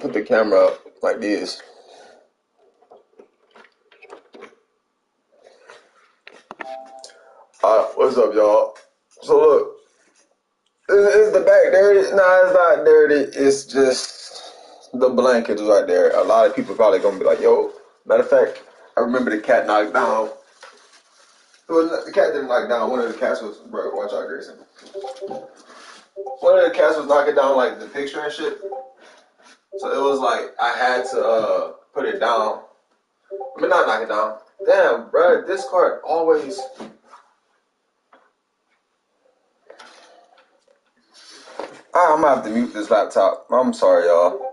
put the camera up like this. What's up, y'all? So look, is the back dirty? Nah, it's not dirty. It's just the blankets right there. A lot of people probably gonna be like, yo. Matter of fact, I remember the cat knocked down. Well, the cat didn't knock down. One of the cats was, bro, watch out, Grayson. One of the cats was knocking down like the picture and shit. So it was like I had to put it down. I mean, not knock it down. Damn, bro, Discord always. I'm gonna have to mute this laptop. I'm sorry, y'all.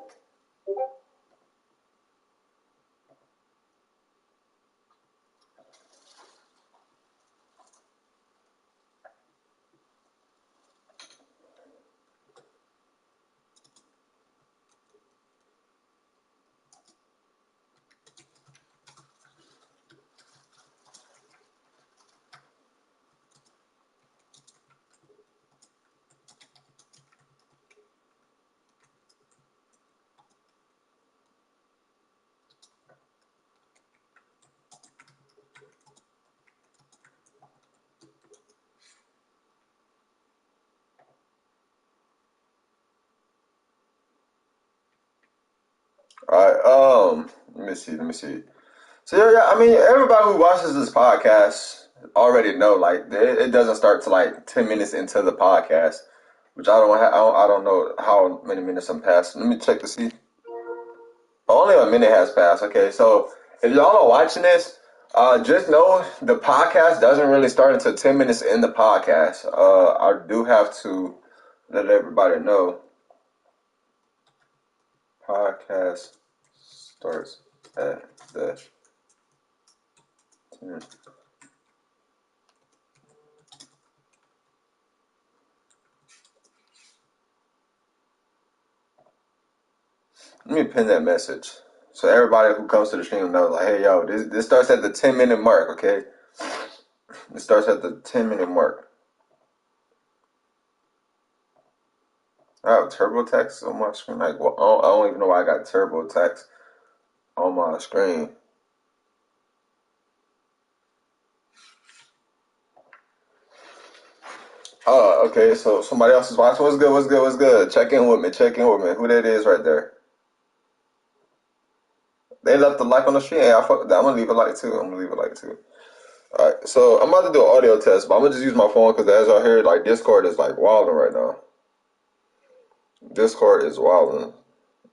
All right. Let me see. So yeah. I mean, everybody who watches this podcast already know, like, it doesn't start to like 10 minutes into the podcast, which I don't know how many minutes I'm past. Let me check to see. Only a minute has passed. Okay, so if y'all are watching this, just know the podcast doesn't really start until 10 minutes in the podcast. I do have to let everybody know. Podcast starts at the 10. Let me pin that message so everybody who comes to the stream knows, like, hey, yo, this starts at the 10-minute mark, okay? It starts at the 10-minute mark. I have TurboTax on my screen. Like, well, I don't even know why I got TurboTax on my screen. Okay, so somebody else is watching. What's good? Check in with me. Who that is right there? They left a like on the stream. Hey, I'm gonna leave a like too. Alright, so I'm about to do an audio test, but I'm gonna just use my phone because as I heard, like, Discord is like wilding right now. Discord is wilding.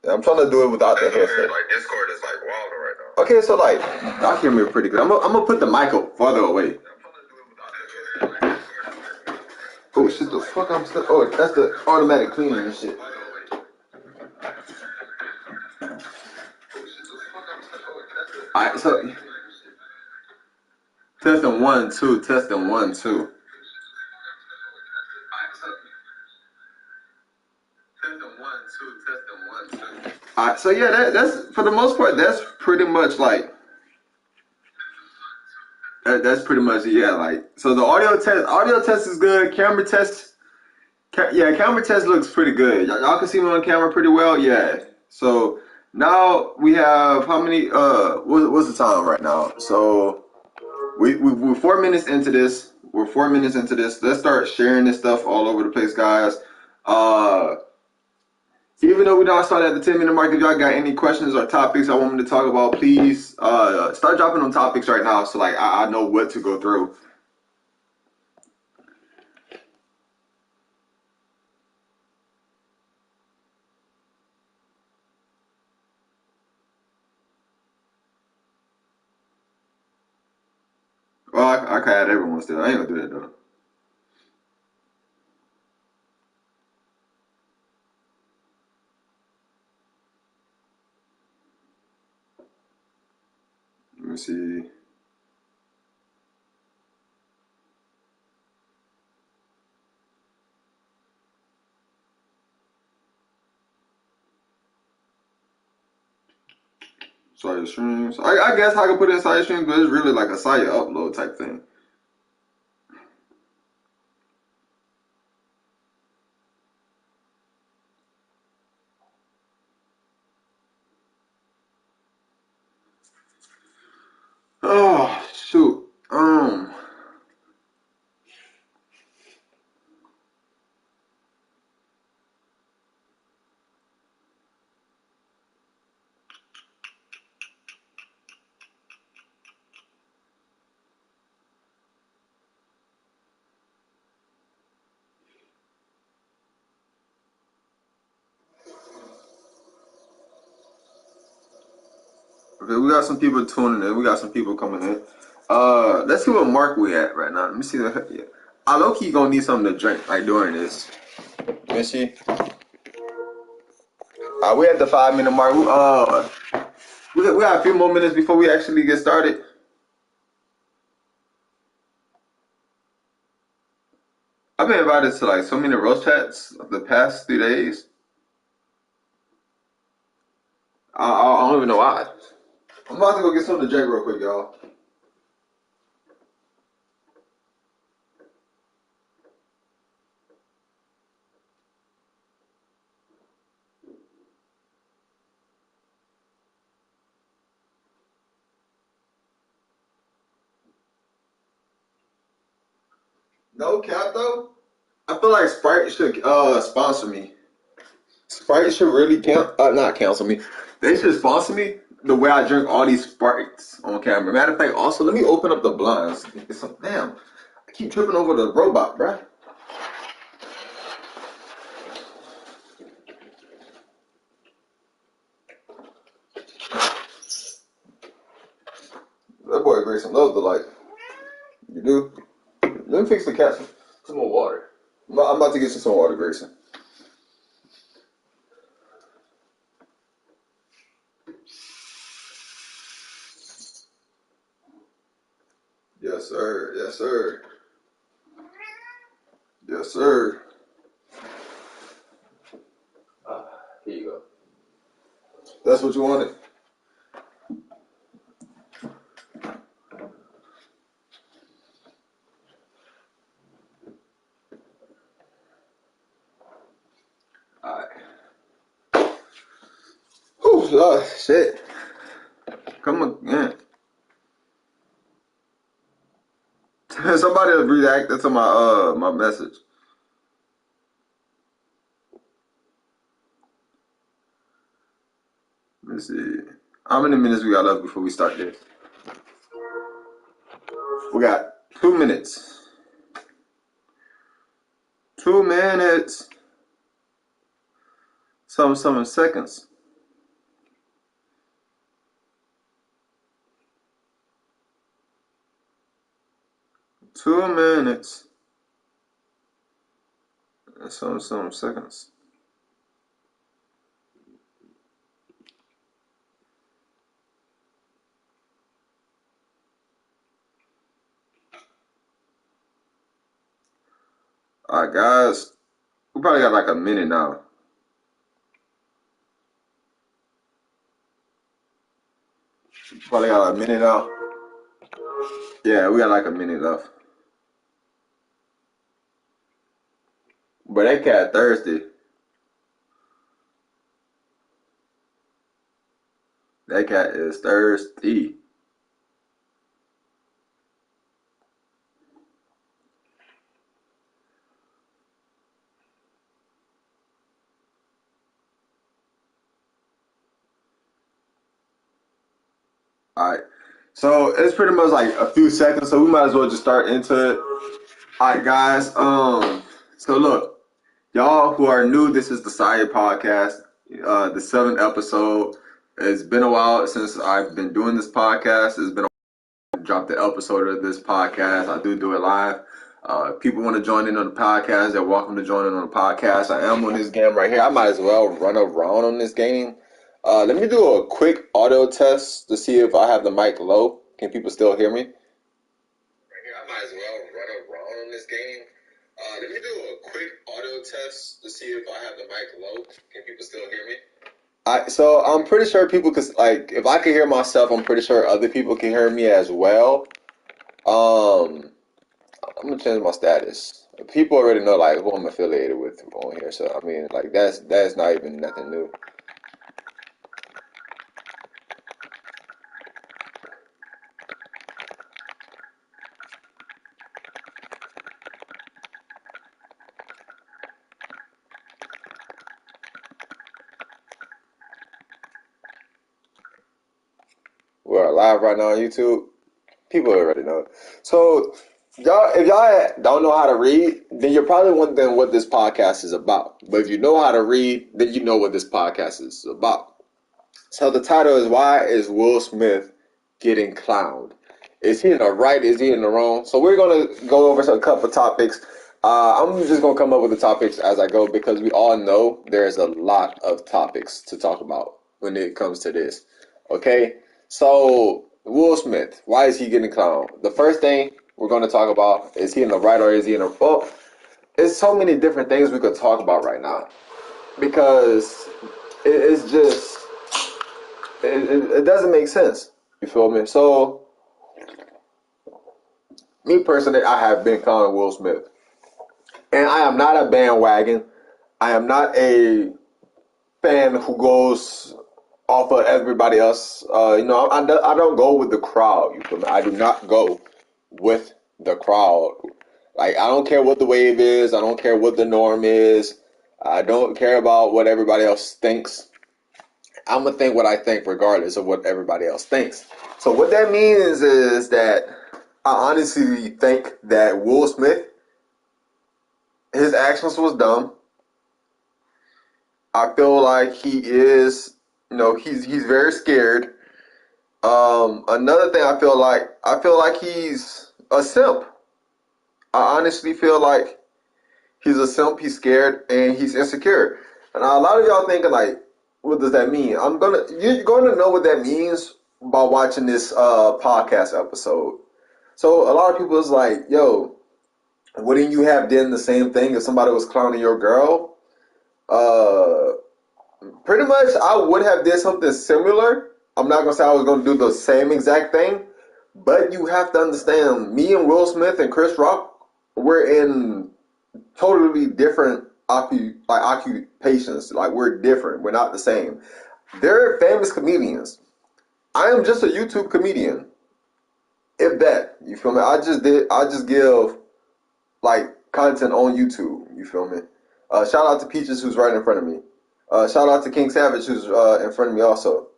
I'm trying to do it without the headset. Like, Discord is like wilding right now. Okay, so like, y'all hear me pretty good. I'm gonna put the mic up farther away. Oh shit, the fuck I'm stuck. Oh, that's the automatic cleaning and shit. Alright, so testing 1, 2, testing 1, 2. Alright, so yeah, that's for the most part. That's pretty much like that's pretty much, yeah. Like, so the audio test is good. Camera test looks pretty good. Y'all can see me on camera pretty well. Yeah. So now we have how many? What's the time right now? So we're 4 minutes into this. Let's start sharing this stuff all over the place, guys. Even though we don't start at the 10-minute mark, if y'all got any questions or topics I want me to talk about, please start dropping on topics right now, so like I know what to go through. Well, I can add everyone still. I ain't gonna do that though. Let me see. Siah streams. I guess I could put in Siah streams, but it's really like a Siah upload type thing. Okay, we got some people tuning in. We got some people coming in. Let's see what mark we at right now. Let me see the. Yeah. I low key gonna need something to drink like during this. Let me see. We at the 5 minute mark. We got a few more minutes before we actually get started. I've been invited to like so many roast chats the past 3 days. I don't even know why. I'm about to go get something to drink real quick, y'all. No cap though. I feel like Sprite should sponsor me. Sprite should really not cancel me. They should sponsor me the way I drink all these Sprites on camera. Matter of fact, also let me open up the blinds. Damn, I keep tripping over the robot, bruh. That boy Grayson loves the light. You do? Let me fix the cat some more water. I'm about to get you some water, Grayson. Yes, sir. Yes, sir. Yes, sir. Here you go. That's what you wanted? Alright. Oh, shit. Come again. Somebody reacted to my message. Let me see. How many minutes we got left before we start this? We got 2 minutes. 2 minutes. Some seconds. 2 minutes. And some seconds. Alright, guys. We probably got like a minute now. Probably got like a minute now. Yeah, we got like a minute left. But that cat thirsty. That cat is thirsty. Alright. So it's pretty much like a few seconds, so we might as well just start into it. Alright, guys. So look, y'all who are new, this is the Siah podcast, the 7th episode. It's been a while since I've been doing this podcast. It's been a while to drop the episode of this podcast. I do it live. If people want to join in on the podcast, they're welcome to join in on the podcast. I am on this game right here. I might as well run around on this game. Let me do a quick audio test to see if I have the mic low. Can people still hear me? Right here, I might as well run around on this game. Let me do a quick audio test to see if I have the mic low. Can people still hear me? So I'm pretty sure people, cause like if I can hear myself, I'm pretty sure other people can hear me as well. I'm gonna change my status. People already know like who I'm affiliated with on here, so I mean like that's not even nothing new. We're live right now on YouTube. People already know. So, y'all, if y'all don't know how to read, then you're probably wondering what this podcast is about. But if you know how to read, then you know what this podcast is about. So the title is, why is Will Smith getting clowned? Is he in the right? Is he in the wrong? So we're gonna go over a couple of topics. I'm just gonna come up with the topics as I go because we all know there's a lot of topics to talk about when it comes to this. Okay, so Will Smith, why is he getting clowned? The first thing we're gonna talk about is he in the right or is he in the wrong? There's so many different things we could talk about right now because it's just it doesn't make sense. You feel me? So, me personally, I have been calling Will Smith, and I am not a bandwagon. I am not a fan who goes off of everybody else. I don't go with the crowd. You feel me? I do not go with the crowd. Like, I don't care what the wave is. I don't care what the norm is. I don't care about what everybody else thinks. I'm gonna think what I think regardless of what everybody else thinks. So what that means is that I honestly think that Will Smith, his actions was dumb. I feel like he is, he's very scared. Another thing I feel like he's a simp. I honestly feel like he's a simp, he's scared, and he's insecure. And a lot of y'all thinking like, what does that mean? You're gonna know what that means by watching this podcast episode. So a lot of people is like, yo, wouldn't you have done the same thing if somebody was clowning your girl? Pretty much I would have did something similar. I'm not gonna say I was gonna do the same exact thing, but you have to understand, me and Will Smith and Chris Rock, we're in totally different occupations. Like, we're different. We're not the same. They're famous comedians. I am just a YouTube comedian. If that, you feel me? I just give like content on YouTube. You feel me? Shout out to Peaches, who's right in front of me. Shout out to King Savage, who's in front of me also.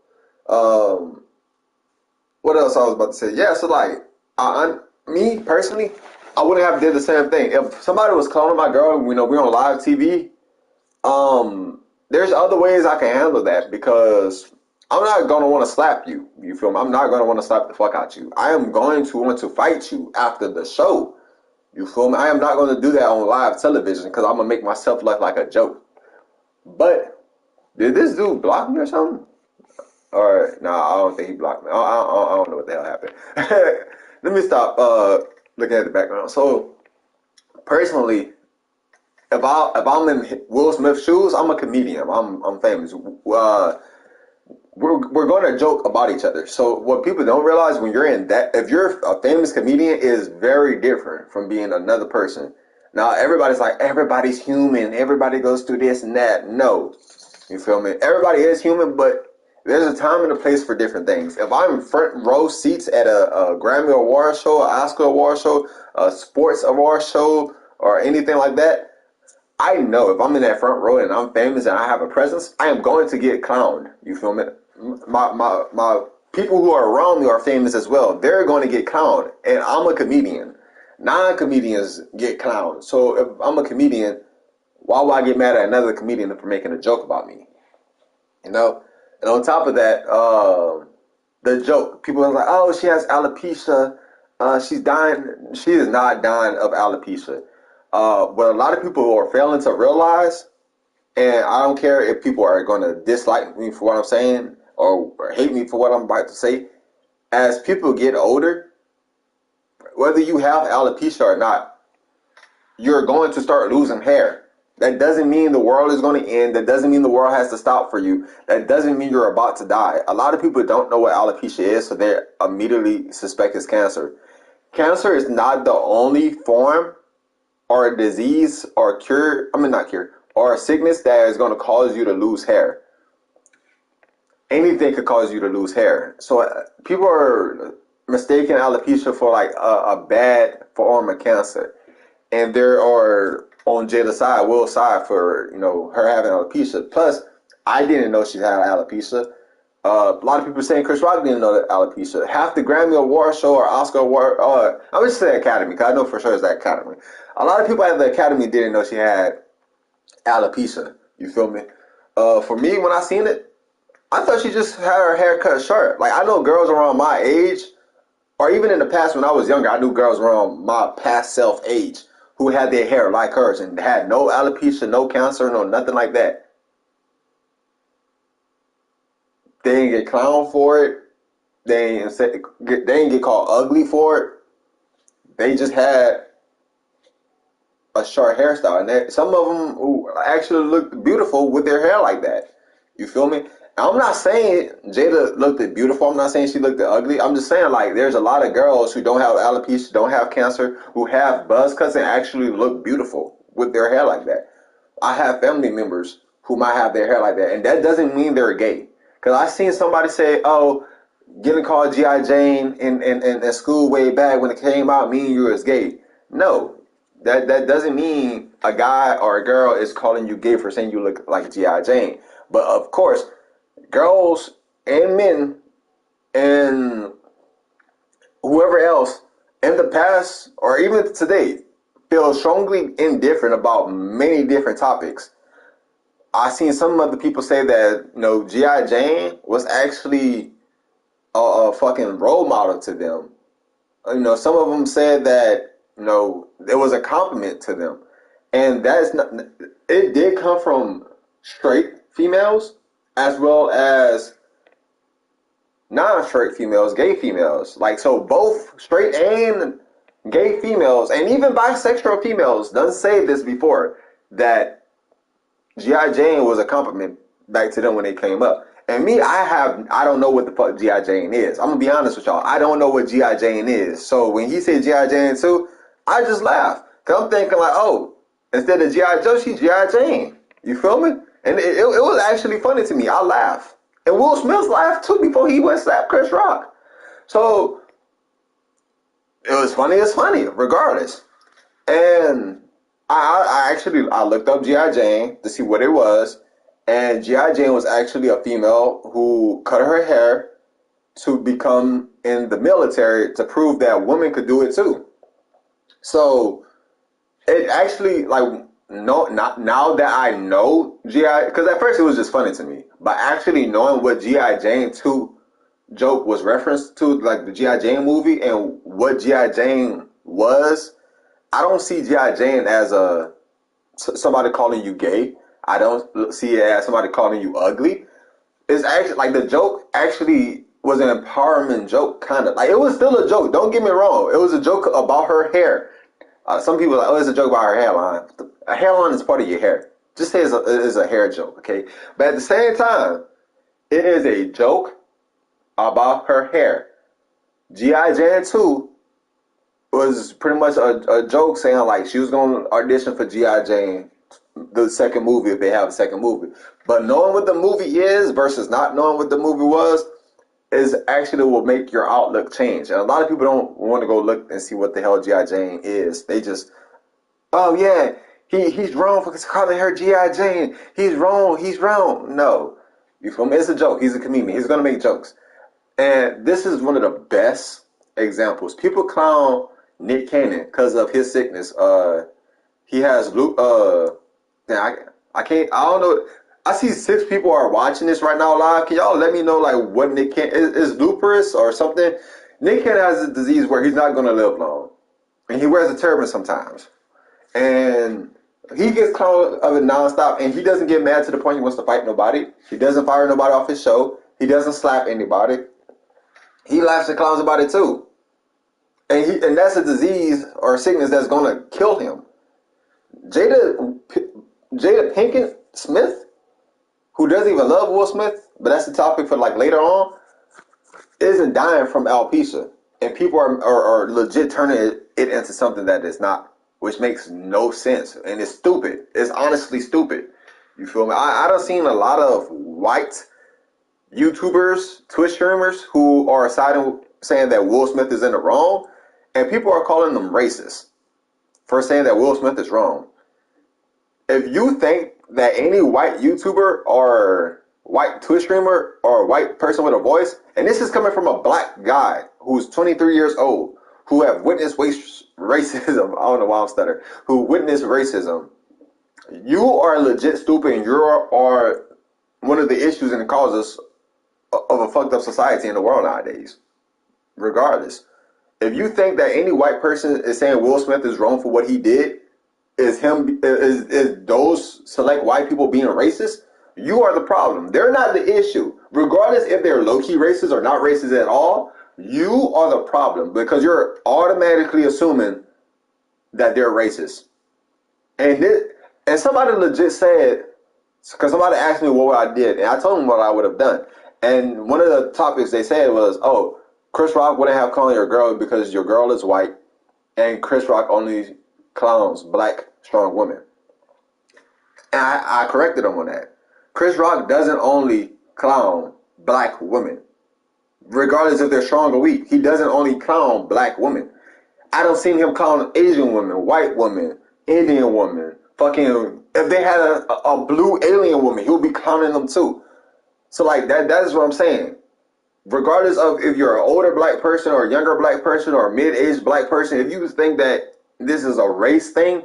What else I was about to say? Yeah, so like, me personally, I wouldn't have did the same thing. If somebody was cloning my girl, we're on live TV. There's other ways I can handle that because I'm not gonna want to slap you. You feel me? I'm not gonna want to slap the fuck out you. I am going to want to fight you after the show. You feel me? I am not going to do that on live television because I'm gonna make myself look like a joke. But did this dude block me or something? Or I don't think he blocked me. I don't know what the hell happened. Let me stop looking at the background. So personally, if I'm in Will Smith's shoes, I'm a comedian. I'm famous. We're going to joke about each other. So what people don't realize, when you're in that, if you're a famous comedian, is very different from being another person. Now everybody's like, everybody's human. Everybody goes through this and that. No, you feel me? Everybody is human, but there's a time and a place for different things. If I'm in front row seats at a Grammy Award show, an Oscar Award show, a sports award show, or anything like that, I know if I'm in that front row and I'm famous and I have a presence, I am going to get clowned. You feel me? My people who are around me are famous as well. They're going to get clowned, and I'm a comedian. Non-comedians get clowned. So if I'm a comedian, why would I get mad at another comedian for making a joke about me? And on top of that, the joke, people are like, oh, she has alopecia. She's dying. She is not dying of alopecia. What a lot of people are failing to realize, and I don't care if people are going to dislike me for what I'm saying or hate me for what I'm about to say, as people get older, whether you have alopecia or not, you're going to start losing hair. That doesn't mean the world is going to end. That doesn't mean the world has to stop for you. That doesn't mean you're about to die. A lot of people don't know what alopecia is, so they immediately suspect it's cancer. Cancer is not the only form or a disease or or a sickness that is going to cause you to lose hair. Anything could cause you to lose hair. So people are mistaking alopecia for like a bad form of cancer. And there are on Jada's side, Will's side, for her having alopecia. Plus, I didn't know she had alopecia. A lot of people saying Chris Rock didn't know that alopecia. Half the Grammy Award show or Oscar Award, I'm just saying Academy, because I know for sure it's the Academy. A lot of people at the Academy didn't know she had alopecia. You feel me? For me, when I seen it, I thought she just had her hair cut short. Like, I know girls around my age, or even in the past when I was younger, I knew girls around my past self age who had their hair like hers and had no alopecia, no cancer, no nothing like that. They didn't get clowned for it. They didn't get called ugly for it. They just had a short hairstyle, and some of them who actually looked beautiful with their hair like that. You feel me? I'm not saying Jada looked beautiful. I'm not saying she looked ugly. I'm just saying, like, there's a lot of girls who don't have alopecia, don't have cancer, who have buzz cuts and actually look beautiful with their hair like that. I have family members who might have their hair like that, and that doesn't mean they're gay. Because I seen somebody say, "Oh, getting called G.I. Jane in school way back when it came out, mean you was gay." No, that doesn't mean a guy or a girl is calling you gay for saying you look like G.I. Jane. But of course, girls and men and whoever else in the past or even today feel strongly indifferent about many different topics. I seen some other people say that, G.I. Jane was actually a fucking role model to them. Some of them said that, it was a compliment to them. And that's not, it did come from straight females as well as non-straight females, gay females. Like, so both straight and gay females, and even bisexual females, done say this before, that G.I. Jane was a compliment back to them when they came up. And me, I don't know what the fuck G.I. Jane is. I'm gonna be honest with y'all. I don't know what G.I. Jane is. So when he said G.I. Jane too, I just laugh. Cause I'm thinking like, oh, instead of G.I. Joe, she's G.I. Jane. You feel me? And it was actually funny to me. I laugh. And Will Smith laughed too before he went slap Chris Rock. So it was funny as funny, regardless. And I looked up G.I. Jane to see what it was. And G.I. Jane was actually a female who cut her hair to become in the military to prove that women could do it too. So it actually, like, no, not now that I know G.I., because at first it was just funny to me, but actually knowing what G.I. Jane 2 joke was referenced to, like the G.I. Jane movie, and what G.I. Jane was, I don't see G.I. Jane as somebody calling you gay. I don't see it as somebody calling you ugly. It's actually, like, the joke actually was an empowerment joke, kind of. Like, it was still a joke. Don't get me wrong. It was a joke about her hair. Some people are like, oh, it's a joke about her hairline. A hairline is part of your hair. Just say it's a hair joke, okay? But at the same time, it is a joke about her hair. G.I. Jane 2 was pretty much a joke saying, like, she was going to audition for G.I. Jane, the second movie, if they have a second movie. But knowing what the movie is versus not knowing what the movie was is actually will make your outlook change. And a lot of people don't want to go look and see what the hell G.I. Jane is. They just, oh yeah, he's wrong for calling her G.I. Jane. He's wrong. No. You feel me? It's a joke. He's a comedian. He's going to make jokes. And this is one of the best examples. People clown Nick Cannon because of his sickness. He has I don't know. I see 6 people are watching this right now live. Can y'all let me know, like, what Nick Cannon is lupus or something? Nick Cannon has a disease where he's not going to live long, and he wears a turban sometimes, and he gets clowned of it nonstop, and he doesn't get mad to the point he wants to fight nobody. He doesn't fire nobody off his show. He doesn't slap anybody. He laughs and clowns about it too, and that's a disease or a sickness that's going to kill him. Jada Pinkett Smith, who doesn't even love Will Smith, but that's the topic for, like, later on, isn't dying from alopecia. And people are legit turning it into something that is not, which makes no sense. And it's stupid. It's honestly stupid. You feel me? I done seen a lot of white YouTubers, Twitch streamers, who are saying that Will Smith is in the wrong, and people are calling them racist for saying that Will Smith is wrong. If you think that any white YouTuber or white Twitch streamer or white person with a voice, and this is coming from a black guy who's 23 years old, who have witnessed racism, I don't know why I'm stuttering, who witnessed racism, you are legit stupid, and you are one of the issues and causes of a fucked up society in the world nowadays. Regardless, if you think that any white person is saying Will Smith is wrong for what he did, is those select white people being racist? You are the problem. They're not the issue. Regardless if they're low-key racist or not racist at all, you are the problem because you're automatically assuming that they're racist. And somebody legit said, because somebody asked me what I did, and I told them what I would have done. And one of the topics they said was, oh, Chris Rock wouldn't have clowned your girl because your girl is white, and Chris Rock only clowns black, strong women. And I corrected him on that. Chris Rock doesn't only clown black women, regardless if they're strong or weak. He doesn't only clown black women. I don't see him clown Asian women, white women, Indian women, fucking, if they had a blue alien woman, he would be clowning them too. So like that is what I'm saying. Regardless of if you're an older black person or a younger black person or a mid-aged black person, if you think that this is a race thing,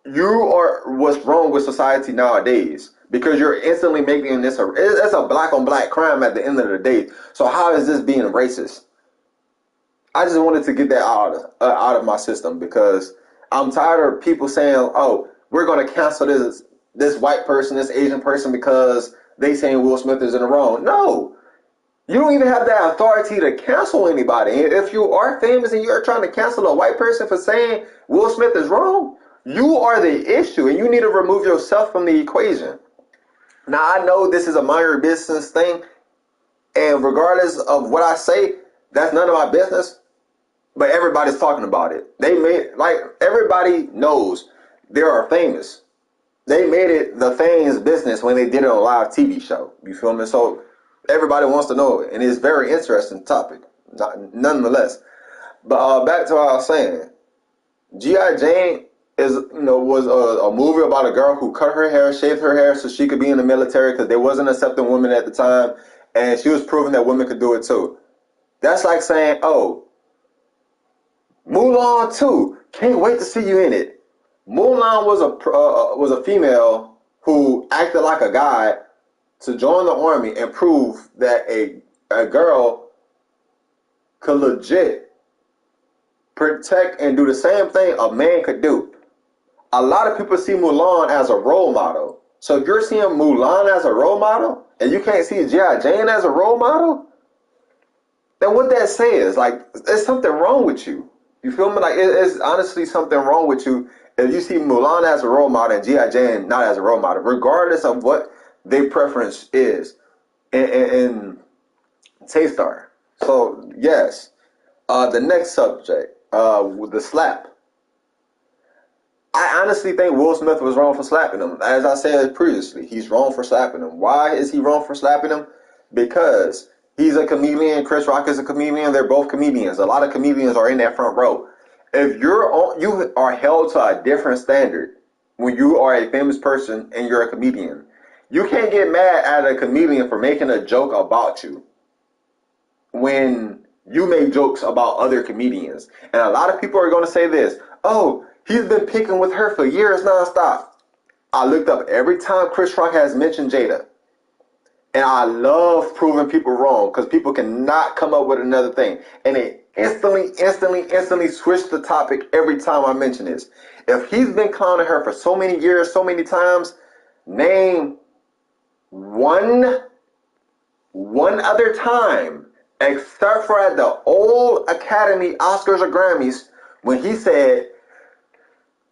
you are what's wrong with society nowadays. Because you're instantly making this it's a black on black crime at the end of the day. So how is this being racist? I just wanted to get that out of my system because I'm tired of people saying, oh, we're going to cancel this white person, this Asian person because they saying Will Smith is in the wrong. No. You don't even have that authority to cancel anybody. If you are famous and you're trying to cancel a white person for saying Will Smith is wrong, you are the issue and you need to remove yourself from the equation. Now, I know this is a minor business thing, and regardless of what I say, that's none of my business, but everybody's talking about it. Everybody knows they are famous. They made it the Fame's business when they did it on a live TV show. You feel me? So everybody wants to know it, and it's a very interesting topic, nonetheless. But back to what I was saying. G.I. Jane was a movie about a girl who cut her hair, shaved her hair so she could be in the military because they wasn't accepting women at the time, and she was proving that women could do it too. That's like saying, oh, Mulan 2, can't wait to see you in it. Mulan was a female who acted like a guy to join the army and prove that a girl could legit protect and do the same thing a man could do. A lot of people see Mulan as a role model. So if you're seeing Mulan as a role model and you can't see G.I. Jane as a role model, then what that says, like, there's something wrong with you. You feel me? Like, it's honestly something wrong with you if you see Mulan as a role model and G.I. Jane not as a role model, regardless of what their preference is in taste are. So, yes. The next subject, the slap. I honestly think Will Smith was wrong for slapping him. As I said previously, he's wrong for slapping him. Why is he wrong for slapping him? Because he's a comedian. Chris Rock is a comedian. They're both comedians. A lot of comedians are in that front row. If you are held to a different standard when you are a famous person and you're a comedian, you can't get mad at a comedian for making a joke about you when you make jokes about other comedians. And a lot of people are going to say this, oh, he's been picking with her for years nonstop. I looked up every time Chris Rock has mentioned Jada. And I love proving people wrong because people cannot come up with another thing. And they instantly switch the topic every time I mention this. If he's been clowning her for so many years, so many times, name one other time, except for at the old Academy Oscars or Grammys, when he said,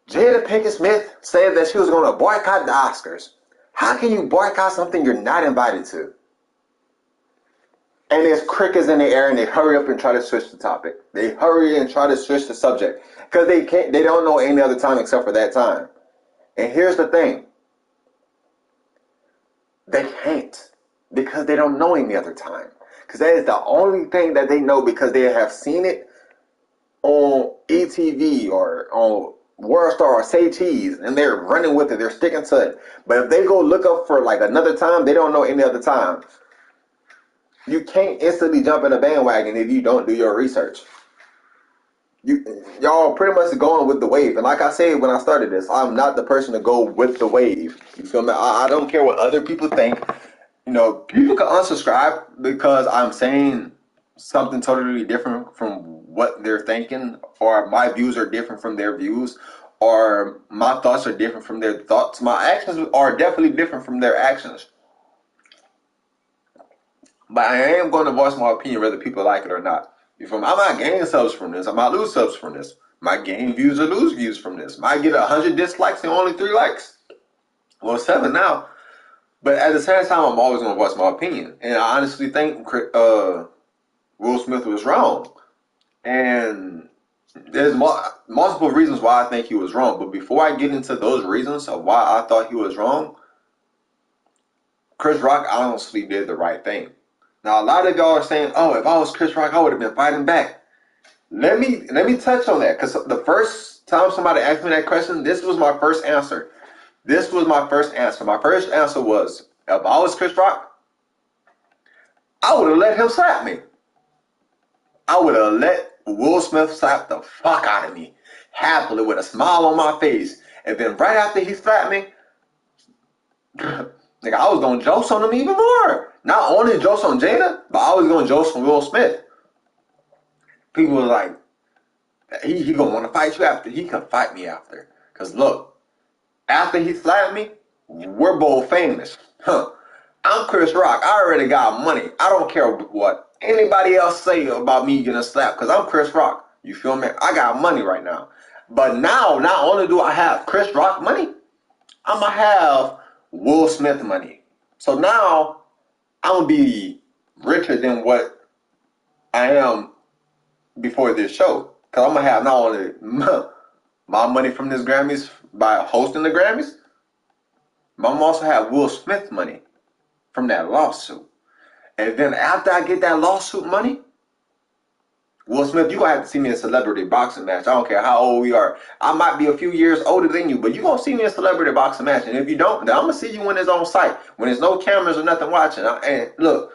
Jada Pinkett Smith said that she was going to boycott the Oscars. How can you boycott something you're not invited to? And there's crickets in the air and they hurry up and try to switch the topic. They hurry and try to switch the subject because they don't know any other time except for that time. And here's the thing. They can't because they don't know any other time. Because that is the only thing that they know because they have seen it on ETV or on World Star or Say Cheese, and they're running with it. They're sticking to it. But if they go look up for like another time, they don't know any other time. You can't instantly jump in a bandwagon if you don't do your research. Y'all pretty much going with the wave. And like I said when I started this, I'm not the person to go with the wave. You feel me? I don't care what other people think. You know, people can unsubscribe because I'm saying something totally different from what they're thinking, or my views are different from their views, or my thoughts are different from their thoughts. My actions are definitely different from their actions. But I am going to voice my opinion whether people like it or not. You feel me? I might gain subs from this. I might lose subs from this. Might gain views or lose views from this. Might get 100 dislikes and only 3 likes. Well, 7 now. But at the same time, I'm always going to voice my opinion. And I honestly think Will Smith was wrong. And there's multiple reasons why I think he was wrong. But before I get into those reasons of why I thought he was wrong, Chris Rock honestly did the right thing. Now, a lot of y'all are saying, oh, if I was Chris Rock, I would have been fighting back. Let me touch on that, because the first time somebody asked me that question, this was my first answer. My first answer was, if I was Chris Rock, I would have let him slap me. I would have let Will Smith slap the fuck out of me, happily, with a smile on my face. And then right after he slapped me, nigga, I was going to joke on him even more. Not only jokes on Jada, but I was going to joke on Will Smith. People were like, he going to want to fight you after. He can fight me after. Because look, after he slapped me, we're both famous. I'm Chris Rock. I already got money. I don't care what anybody else say about me getting slapped, because I'm Chris Rock. You feel me? I got money right now. But now, not only do I have Chris Rock money, I'm going to have Will Smith money. So now, I'm going to be richer than what I am before this show. Because I'm going to have not only my money from this Grammys by hosting the Grammys, but I'm also have Will Smith money from that lawsuit. And then after I get that lawsuit money, Will Smith, you're going to have to see me in a celebrity boxing match. I don't care how old we are. I might be a few years older than you, but you're going to see me in a celebrity boxing match. And if you don't, then I'm going to see you when it's on site, when there's no cameras or nothing watching. And look,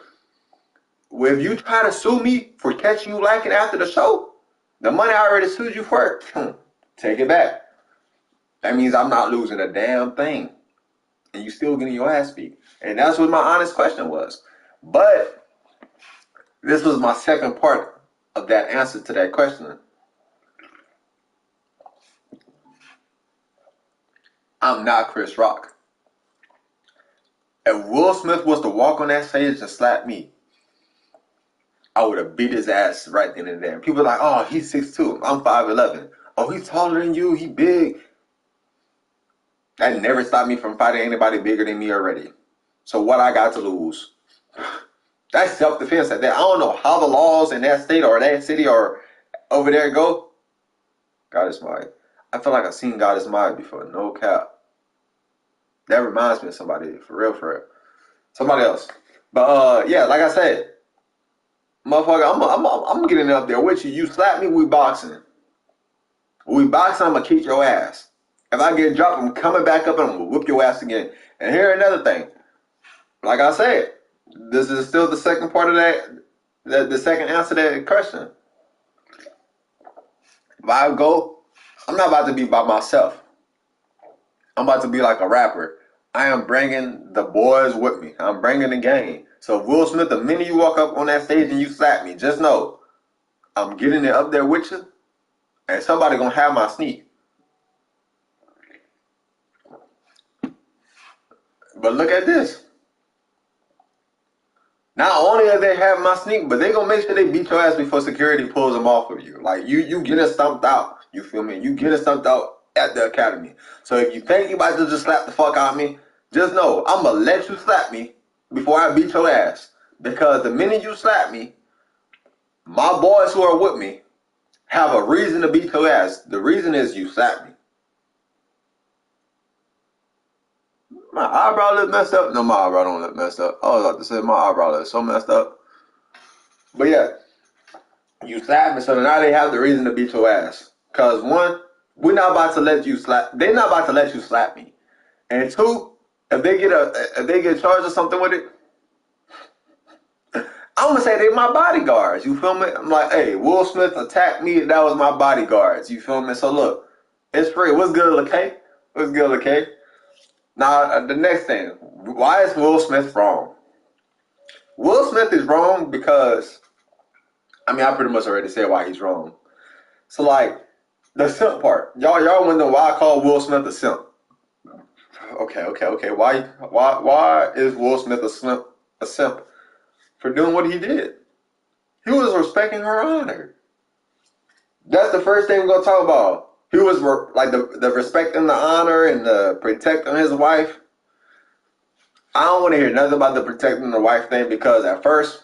if you try to sue me for catching you lacking after the show, the money I already sued you for, take it back. That means I'm not losing a damn thing. And you still getting your ass beat. And that's what my honest question was. But this was my second part of that answer to that question. I'm not Chris Rock. If Will Smith was to walk on that stage and slap me, I would have beat his ass right then and there. People are like, oh, he's 6'2". I'm 5'11". Oh, he's taller than you. He big. That never stopped me from fighting anybody bigger than me already. So what I got to lose? That's self-defense at that. I don't know how the laws in that state or that city or over there go. God is mine. I feel like I've seen God is mine before. No cap. That reminds me of somebody. For real, for real. Somebody else. But yeah, like I said, motherfucker, I'm getting up there with you. You slap me, we boxing. We boxing, I'm going to kick your ass. If I get dropped, I'm coming back up and I'm going to whip your ass again. And here another thing. Like I said, this is still the second part of the second answer to that question. If I go, I'm not about to be by myself. I'm about to be like a rapper. I am bringing the boys with me. I'm bringing the gang. So Will Smith, the minute you walk up on that stage and you slap me, just know I'm getting it up there with you, and somebody gonna have my sneak. But look at this. Not only are they having my sneak, but they gonna make sure they beat your ass before security pulls them off of you. Like you get it stumped out. You feel me? You get it stumped out at the academy. So if you think you about to just slap the fuck out of me, just know I'm gonna let you slap me before I beat your ass. Because the minute you slap me, my boys who are with me have a reason to beat your ass. The reason is you slapped me. My eyebrow look messed up. No, my eyebrow don't look messed up. I was about to say my eyebrow looks so messed up. But yeah, you slapped me, so now they have the reason to beat your ass. Cause one, we're not about to let you slap. They're not about to let you slap me. And two, if they get charged or something with it, I'm gonna say they're my bodyguards. You feel me? I'm like, hey, Will Smith attacked me. That was my bodyguards. You feel me? So look, it's free. What's good, LaK? What's good, LaK? Now the next thing, why is Will Smith wrong? Will Smith is wrong because, I mean, I pretty much already said why he's wrong. So, like, the simp part. Y'all wonder why I call Will Smith a simp. Okay. Why is Will Smith a simp for doing what he did? He was respecting her honor. That's the first thing we're gonna talk about. He was like the respecting the honor and the protecting his wife. I don't want to hear nothing about the protecting the wife thing because at first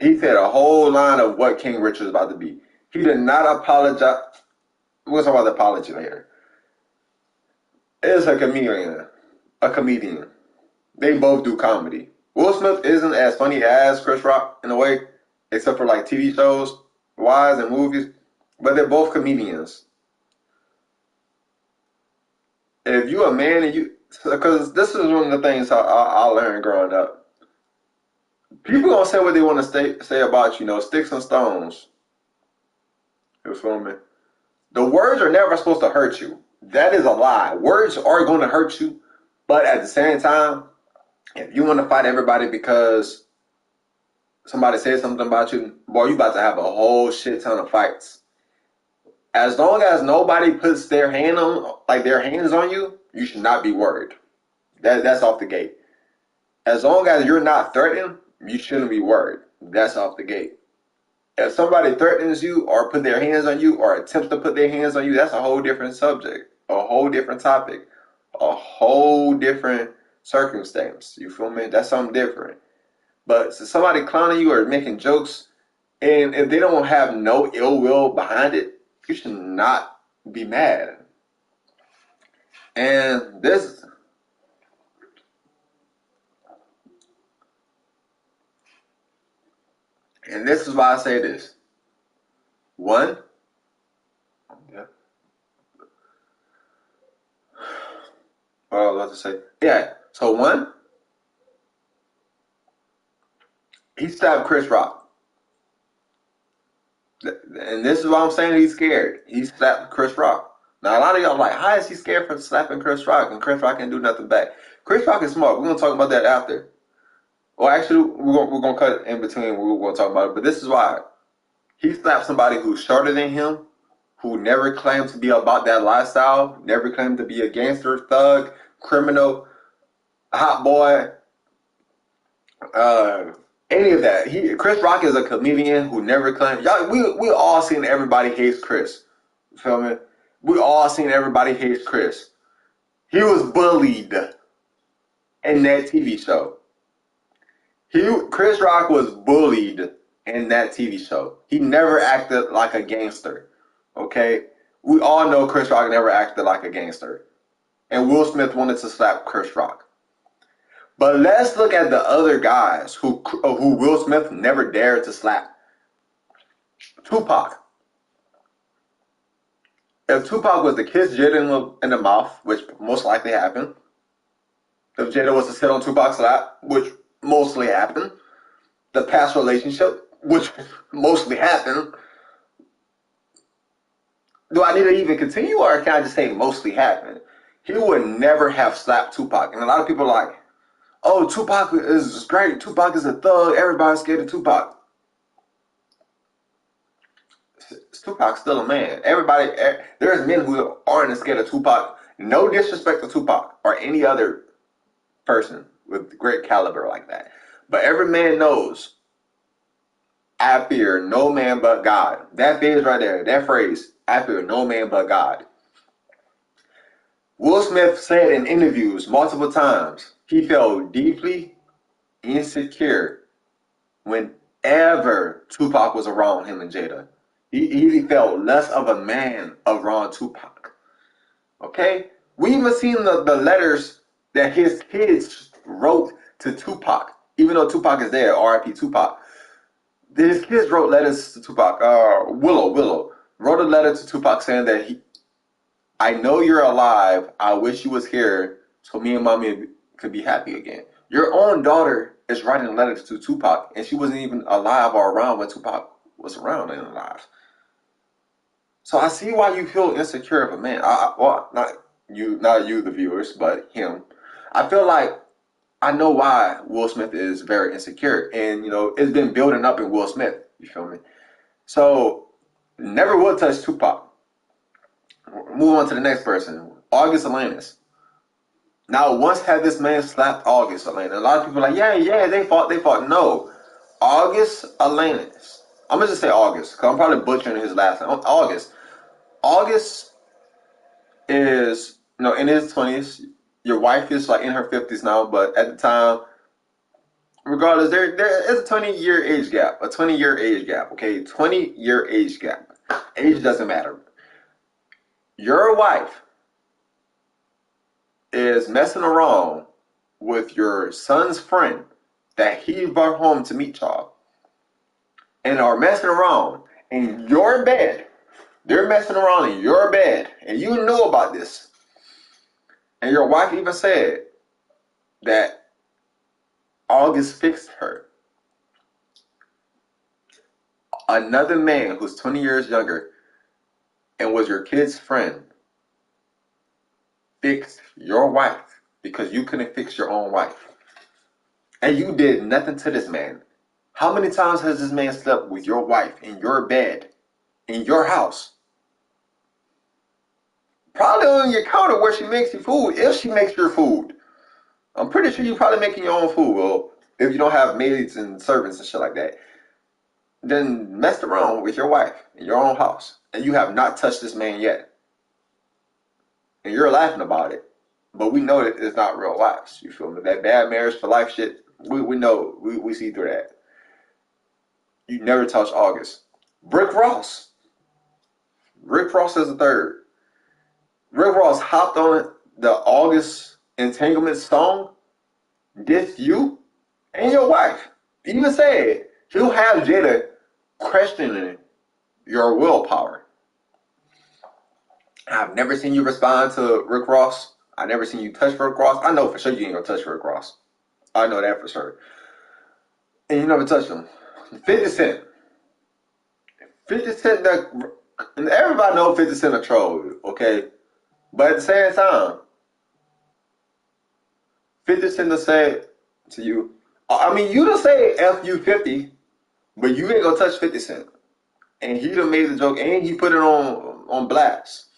he said a whole line of what King Richard was about to be. He did not apologize. We'll talk about the apology later. It's a comedian. They both do comedy. Will Smith isn't as funny as Chris Rock in a way, except for like TV shows, wise and movies, but they're both comedians. If you a man and you, because this is one of the things I learned growing up. People gonna say what they want to say about you, sticks and stones. You feel me? The words are never supposed to hurt you. That is a lie. Words are going to hurt you, but at the same time, if you want to fight everybody because somebody said something about you, boy, you about to have a whole shit ton of fights. As long as nobody puts their hands on you, you should not be worried. That's off the gate. As long as you're not threatened, you shouldn't be worried. That's off the gate. If somebody threatens you or put their hands on you or attempts to put their hands on you, that's a whole different subject, a whole different topic, a whole different circumstance. You feel me? That's something different. But so somebody clowning you or making jokes, and if they don't have no ill will behind it, you should not be mad. And this is why I say this. One, yeah. What I was about to say. Yeah. So one, he stabbed Chris Rock. And this is why I'm saying he's scared. He slapped Chris Rock. Now, a lot of y'all are like, how is he scared for slapping Chris Rock? And Chris Rock can do nothing back. Chris Rock is smart. We're going to talk about that after. Well, actually, we're going to cut in between. We're going to talk about it. But this is why. He slapped somebody who's shorter than him, who never claimed to be about that lifestyle, never claimed to be a gangster, thug, criminal, hot boy, any of that. Chris Rock is a comedian who never claimed. Y'all, we all seen everybody hates Chris. You feel me? We all seen everybody hates Chris. He was bullied in that TV show. Chris Rock was bullied in that TV show. He never acted like a gangster. Okay? We all know Chris Rock never acted like a gangster. And Will Smith wanted to slap Chris Rock. But let's look at the other guys who Will Smith never dared to slap. Tupac. If Tupac was to kiss Jada in the mouth, which most likely happened, if Jada was to sit on Tupac's lap, which mostly happened, the past relationship, which mostly happened, do I need to even continue or can I just say mostly happened? He would never have slapped Tupac. And a lot of people are like, oh, Tupac is great. Tupac is a thug. Everybody's scared of Tupac. Tupac's still a man. There's men who aren't scared of Tupac. No disrespect to Tupac or any other person with great caliber like that. But every man knows, I fear no man but God. That phrase right there, that phrase, I fear no man but God. Will Smith said in interviews multiple times he felt deeply insecure whenever Tupac was around him and Jada. He felt less of a man around Tupac. Okay? We even seen the letters that his kids wrote to Tupac. Even though Tupac is there, R.I.P. Tupac. His kids wrote letters to Tupac. Willow wrote a letter to Tupac saying that I know you're alive. I wish you was here so me and mommy could be happy again. Your own daughter is writing letters to Tupac, and she wasn't even alive or around when Tupac was around and alive. So I see why you feel insecure of a man. Well, not you, the viewers, but him. I feel like I know why Will Smith is very insecure, and it's been building up in Will Smith. You feel me? So never would touch Tupac. Move on to the next person, August Alanis. Now, once had this man slapped August Alanis. A lot of people are like, yeah, they fought. No, August Alanis. I'm gonna just say August, because I'm probably butchering his last name. August is, in his 20s. Your wife is like in her 50s now, but at the time, regardless, there is a 20-year age gap. A 20-year age gap, okay? 20-year age gap. Age doesn't matter. Your wife is messing around with your son's friend that he brought home to meet y'all, and are messing around in your bed. They're messing around in your bed, and you knew about this. And your wife even said that August fixed her. Another man who's 20 years younger and was your kid's friend fixed your wife because you couldn't fix your own wife. And you did nothing to this man. How many times has this man slept with your wife in your bed, in your house? Probably on your counter where she makes your food, if she makes your food. I'm pretty sure you're probably making your own food. Well, if you don't have maids and servants and shit like that, then messed around with your wife in your own house, and you have not touched this man yet. And you're laughing about it, but we know that it's not real wives. You feel me? That bad marriage for life shit, we know, we see through that. You never touch August. Rick Ross. Rick Ross is the third. Rick Ross hopped on the August Entanglement song, dissed you and your wife. He even said he'll have Jada questioning your willpower. I've never seen you respond to Rick Ross. I've never seen you touch Rick Ross. I know for sure you ain't gonna touch Rick Ross. I know that for sure. And you never touched him. 50 Cent. 50 Cent, and everybody knows 50 Cent a troll, okay? But at the same time, 50 Cent to say to you, I mean, you don't say F you 50, but you ain't gonna touch 50 Cent. And he done made the joke, and he put it on blast.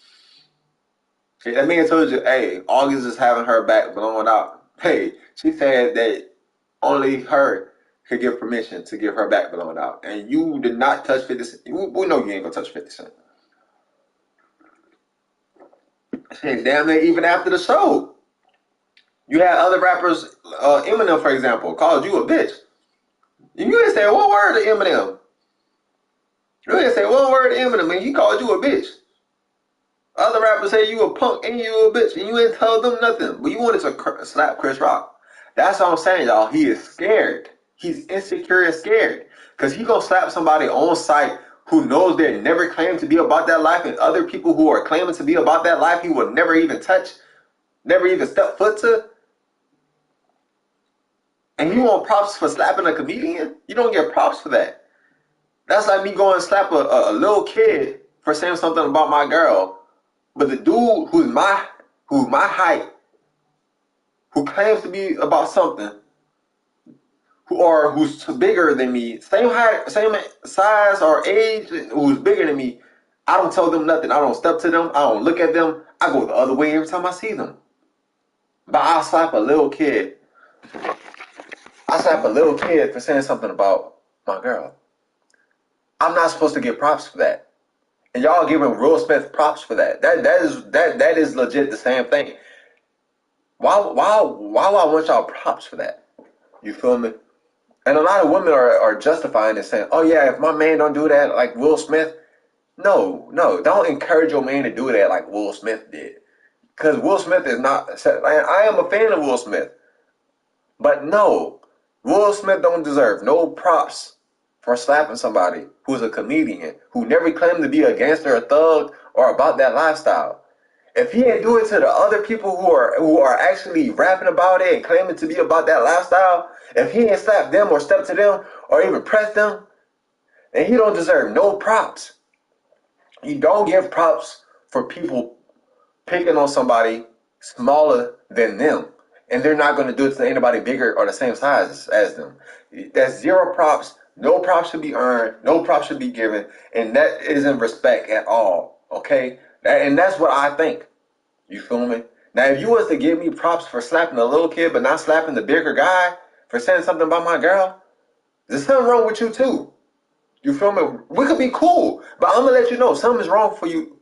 Okay, that man told you, hey, August is having her back blown out. Hey, she said that only her could give permission to give her back blown out. And you did not touch 50 Cent. We know you ain't gonna touch 50 Cent. Hey, damn it, even after the show. You had other rappers, Eminem, for example, called you a bitch. You didn't say one word to Eminem. You didn't say one word to Eminem, and he called you a bitch. Other rappers say you a punk and you a bitch, and you ain't tell them nothing. But you wanted to slap Chris Rock. That's what I'm saying, y'all. He is scared. He's insecure and scared. Because he gonna slap somebody on site who knows they never claimed to be about that life, and other people who are claiming to be about that life he will never even touch, never even step foot to. And you want props for slapping a comedian? You don't get props for that. That's like me going and slap a little kid for saying something about my girl. But the dude who's my height, who claims to be about something, who's bigger than me, same height, same size or age, who's bigger than me, I don't tell them nothing. I don't step to them. I don't look at them. I go the other way every time I see them. But I'll slap a little kid. I slap a little kid for saying something about my girl. I'm not supposed to get props for that. And y'all giving Will Smith props for that. That is legit the same thing. Why I want y'all props for that? You feel me? And a lot of women are justifying it, saying, oh yeah, if my man don't do that like Will Smith, no, don't encourage your man to do that like Will Smith did. Because Will Smith is not, I am a fan of Will Smith. But no, Will Smith don't deserve no props for slapping somebody who's a comedian, who never claimed to be a gangster, a thug, or about that lifestyle. If he ain't do it to the other people who are actually rapping about it and claiming to be about that lifestyle, if he ain't slapped them or stepped to them or even pressed them, then he don't deserve no props. You don't give props for people picking on somebody smaller than them. and they're not going to do it to anybody bigger or the same size as them. That's zero props. No props should be earned. No props should be given, and that isn't respect at all. Okay, and that's what I think. You feel me? Now, if you was to give me props for slapping a little kid, but not slapping the bigger guy for saying something about my girl, there's something wrong with you too. You feel me? We could be cool, but I'm gonna let you know something's wrong for you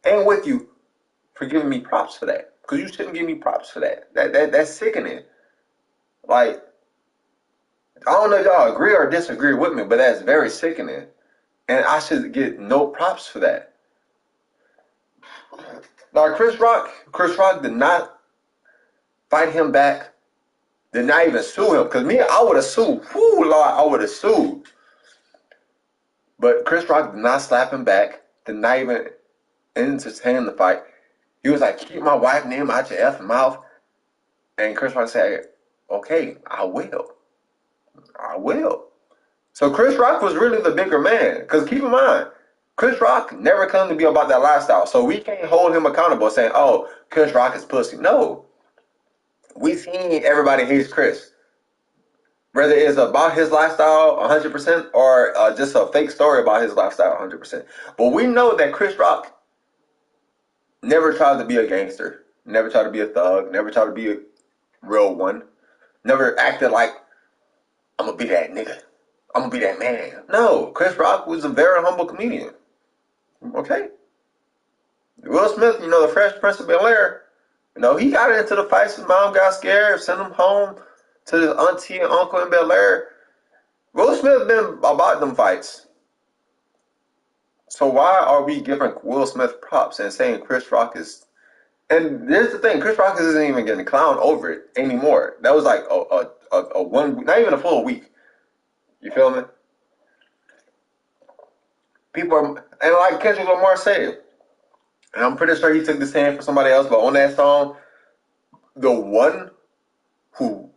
and with you for giving me props for that. Because you shouldn't give me props for that. That's sickening. Like, I don't know if y'all agree or disagree with me, but that's very sickening. And I should get no props for that. Now, Chris Rock did not fight him back, did not even sue him. Because me, I would have sued. Whoo, Lord, I would have sued. But Chris Rock did not slap him back, did not even entertain the fight. He was like, keep my wife's name out your effing mouth. And Chris Rock said, okay, I will. I will. So Chris Rock was really the bigger man. Because keep in mind, Chris Rock never claimed to be about that lifestyle. So we can't hold him accountable saying, oh, Chris Rock is pussy. No. We seen everybody hates Chris. Whether it's about his lifestyle 100% or just a fake story about his lifestyle 100%. But we know that Chris Rock never tried to be a gangster. Never tried to be a thug. Never tried to be a real one. Never acted like, I'm going to be that nigga. I'm going to be that man. No, Chris Rock was a very humble comedian. Okay? Will Smith, the Fresh Prince of Bel-Air, he got into the fights. His mom got scared, sent him home to his auntie and uncle in Bel-Air. Will Smith been about them fights. So why are we giving Will Smith props and saying Chris Rock is... And here's the thing, Chris Rock isn't even getting clowned over it anymore. That was like a 1 week, not even a full week. You feel me? People are, and like Kendrick Lamar said, and I'm pretty sure he took the stand for somebody else, but on that song, the one who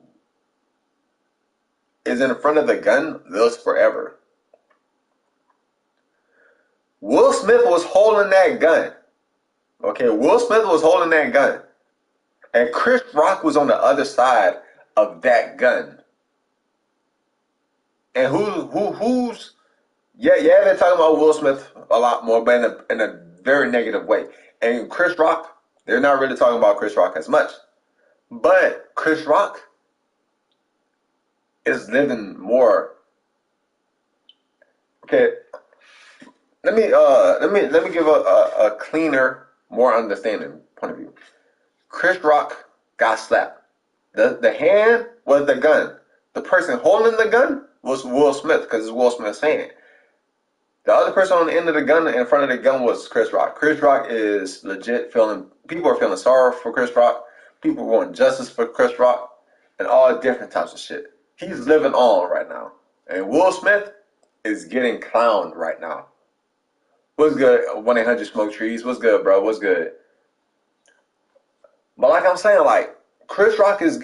is in front of the gun lives forever. Will Smith was holding that gun. Okay, Will Smith was holding that gun. And Chris Rock was on the other side of that gun. And who's they're talking about Will Smith a lot more, but in a very negative way. And Chris Rock, they're not really talking about Chris Rock as much. But Chris Rock is living more. Okay, let me give a cleaner, more understanding point of view. Chris Rock got slapped. The hand was the gun. The person holding the gun was Will Smith because it's Will Smith's hand. The other person on the end of the gun, in front of the gun, was Chris Rock. Chris Rock is legit people are feeling sorry for Chris Rock. People want justice for Chris Rock and all different types of shit. He's living on right now. And Will Smith is getting clowned right now. What's good? 1-800 Smoke Trees. What's good, bro? What's good? But like I'm saying, like, Chris Rock is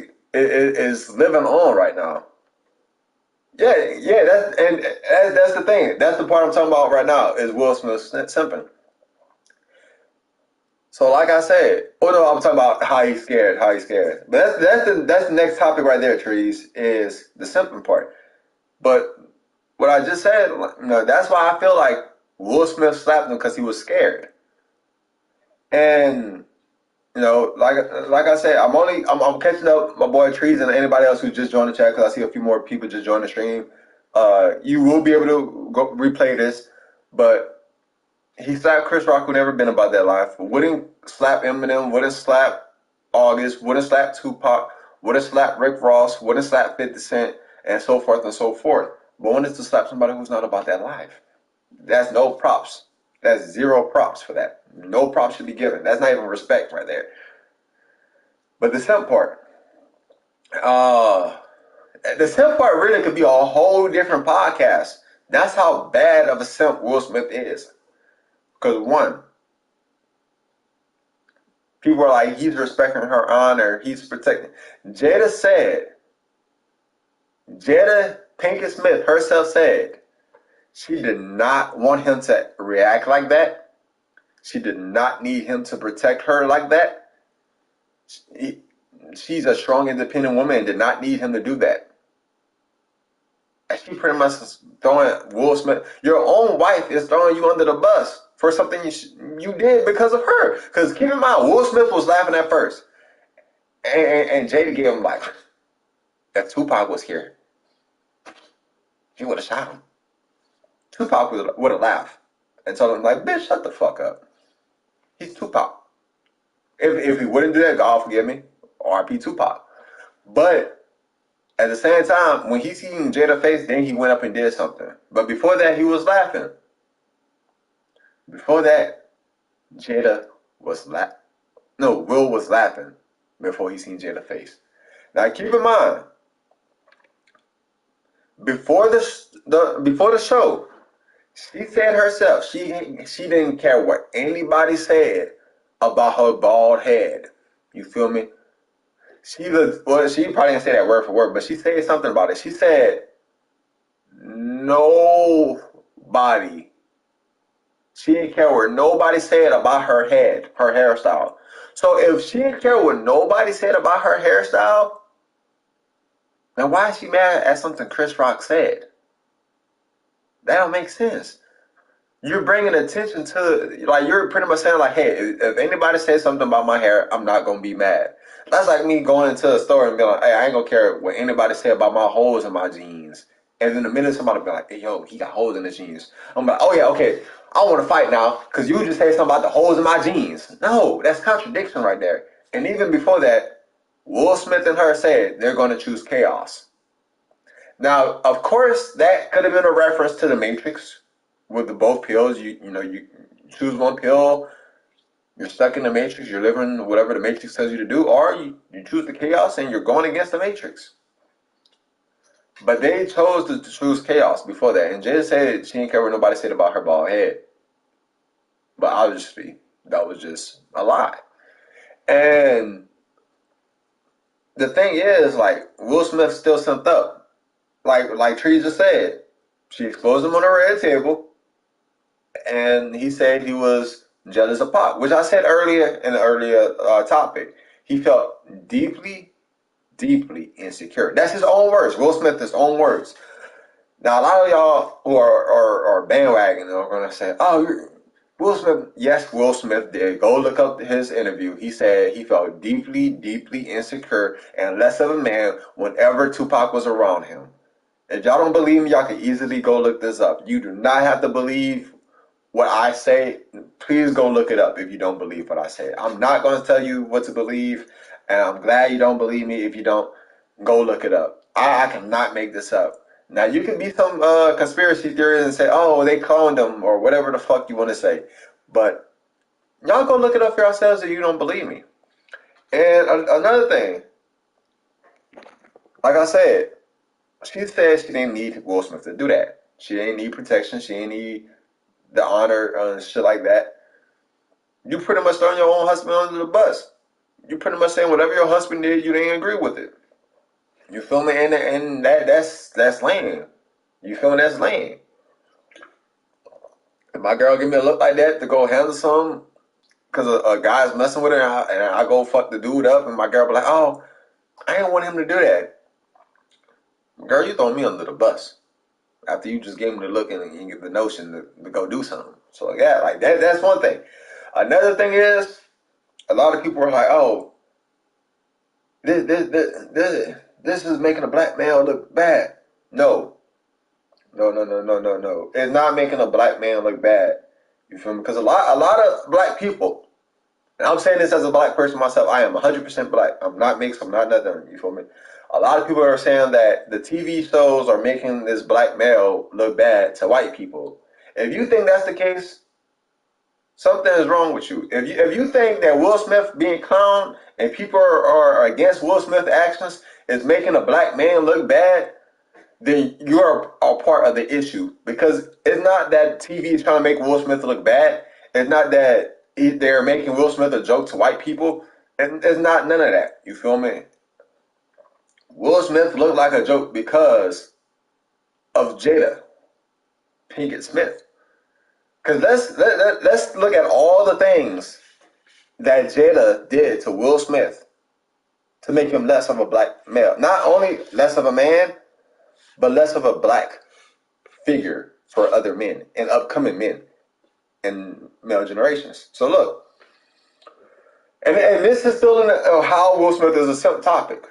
living on right now. Yeah, that's the thing. That's the part I'm talking about right now is Will Smith simping. So like I said, I'm talking about how he's scared. But that's the next topic right there, Trees, is the simping part. But what I just said, that's why I feel like Will Smith slapped him because he was scared. And like I said, I'm catching up my boy Trees and anybody else who just joined the chat because I see a few more people just joined the stream. You will be able to go replay this, but he slapped Chris Rock, who never been about that life. Wouldn't slap Eminem, wouldn't slap August, wouldn't slap Tupac, wouldn't slap Rick Ross, wouldn't slap 50 Cent, and so forth and so forth. But wanted to slap somebody who's not about that life. That's no props. That's zero props for that. No props should be given. That's not even respect right there. But the simp part. The simp part really could be a whole different podcast. That's how bad of a simp Will Smith is. Because one, people are like, he's respecting her honor. He's protecting. Jada Pinkett Smith herself said, she did not want him to react like that. She did not need him to protect her like that. she's a strong, independent woman and did not need him to do that. And she pretty much is throwing Will Smith. Your own wife is throwing you under the bus for something you did because of her. Because keep in mind, Will Smith was laughing at first. And Jada gave him like, if Tupac was here, he would have shot him. Tupac would have laughed and told him like, bitch, shut the fuck up. He's Tupac. If he wouldn't do that, God forgive me, R.I.P. Tupac. But at the same time, when he seen Jada's face, then he went up and did something. But before that, he was laughing. Before that, Jada was Will was laughing before he seen Jada's face. Now keep in mind, before the show, she said herself she didn't care what anybody said about her bald head. You feel me? She probably didn't say that word for word, but she said something about it. She said nobody. She didn't care what nobody said about her head, her hairstyle. So if she didn't care what nobody said about her hairstyle, then why is she mad at something Chris Rock said? That don't make sense. You're bringing attention to, like, you're pretty much saying, like, hey, if anybody says something about my hair, I'm not going to be mad. That's like me going into a store and being like, hey, I ain't going to care what anybody say about my holes in my jeans. And then the minute somebody be like, hey, yo, he got holes in his jeans. I'm like, oh, yeah, okay, I want to fight now because you just say something about the holes in my jeans. No, that's contradiction right there. And even before that, Will Smith and her said they're going to choose chaos. Now, of course, that could have been a reference to The Matrix. With the both pills, you choose one pill, you're stuck in the Matrix, you're living whatever the Matrix tells you to do, or you choose the chaos and you're going against the Matrix. But they chose to choose chaos before that. And Jada said she didn't care what nobody said about her bald head. But obviously, that was just a lie. And the thing is, like, Will Smith still sent up. Like Tree just said, she exposed him on a red table. And he said he was jealous of Pac, which I said earlier in the earlier topic. He felt deeply, deeply insecure. That's his own words. Will Smith's own words. Now, a lot of y'all who are bandwagon are going to say, oh, Will Smith. Yes, Will Smith did. Go look up his interview. He said he felt deeply, deeply insecure and less of a man whenever Tupac was around him. If y'all don't believe me, y'all can easily go look this up. You do not have to believe what I say. Please go look it up if you don't believe what I say. I'm not going to tell you what to believe, and I'm glad you don't believe me. If you don't, go look it up. I cannot make this up. Now, you can be some conspiracy theorist and say, oh, they cloned him, or whatever the fuck you want to say. But y'all go look it up for yourselves if you don't believe me. And another thing, like I said, she said she didn't need Will Smith to do that. She didn't need protection. She didn't need the honor and shit like that. You pretty much throwing your own husband under the bus. You pretty much saying whatever your husband did, you didn't agree with it. You feel me? And that's lame. You feel me? That's lame. If my girl give me a look like that to go handle something because a guy's messing with her and I go fuck the dude up and my girl be like, oh, I didn't want him to do that. Girl, you throwing me under the bus after you just gave me the look and get the notion to go do something. So yeah, like that's one thing. Another thing is, a lot of people are like, oh, this is making a black male look bad. No. It's not making a black man look bad. You feel me? Because a lot of black people, and I'm saying this as a black person myself, I am 100% black. I'm not mixed, I'm not nothing. You feel me? A lot of people are saying that the TV shows are making this black male look bad to white people. If you think that's the case, something is wrong with you. If you think that Will Smith being clowned and people are against Will Smith's actions is making a black man look bad, then you're a part of the issue. Because it's not that TV is trying to make Will Smith look bad. It's not that they're making Will Smith a joke to white people. And it's not none of that. You feel me? Will Smith looked like a joke because of Jada Pinkett Smith. Because let's look at all the things that Jada did to Will Smith to make him less of a black male. Not only less of a man, but less of a black figure for other men and upcoming men and male generations. So look, and this is still in how Will Smith is a simple topic.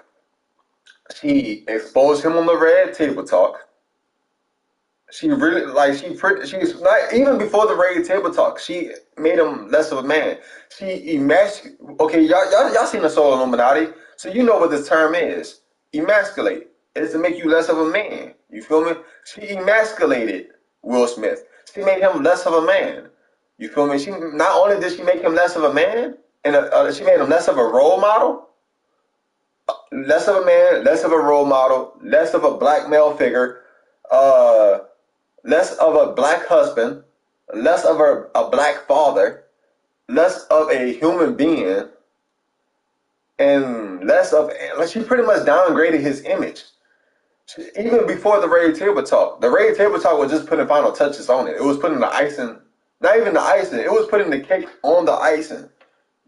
She exposed him on the red table talk. She really she's not even before the red table talk. She made him less of a man. Okay, y'all seen the Soul Illuminati, so you know what this term is. Emasculate. It's to make you less of a man. You feel me? She emasculated Will Smith. She made him less of a man. You feel me? She not only did she make him less of a man, and she made him less of a role model, less of a man, less of a role model, less of a black male figure, less of a black husband, less of a black father, less of a human being, and less of, like, she pretty much downgraded his image. Even before the Red Table Talk, the Red Table Talk was just putting final touches on it. It was putting the icing, not even the icing, it was putting the cake on the icing.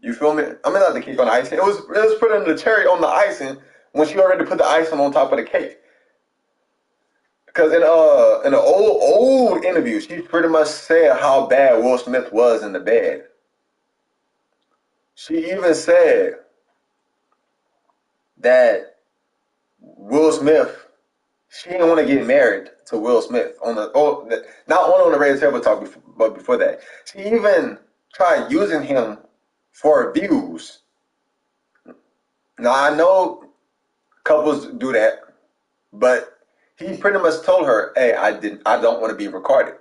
You feel me? I mean, not the cake on the icing. It was putting the cherry on the icing when she already put the icing on top of the cake. Because in an old interview, she pretty much said how bad Will Smith was in the bed. She even said that Will Smith, she didn't want to get married to Will Smith not only on the Red Table Talk, but before that. She even tried using him for views. Now I know couples do that, but he pretty much told her, "Hey, I don't want to be recorded."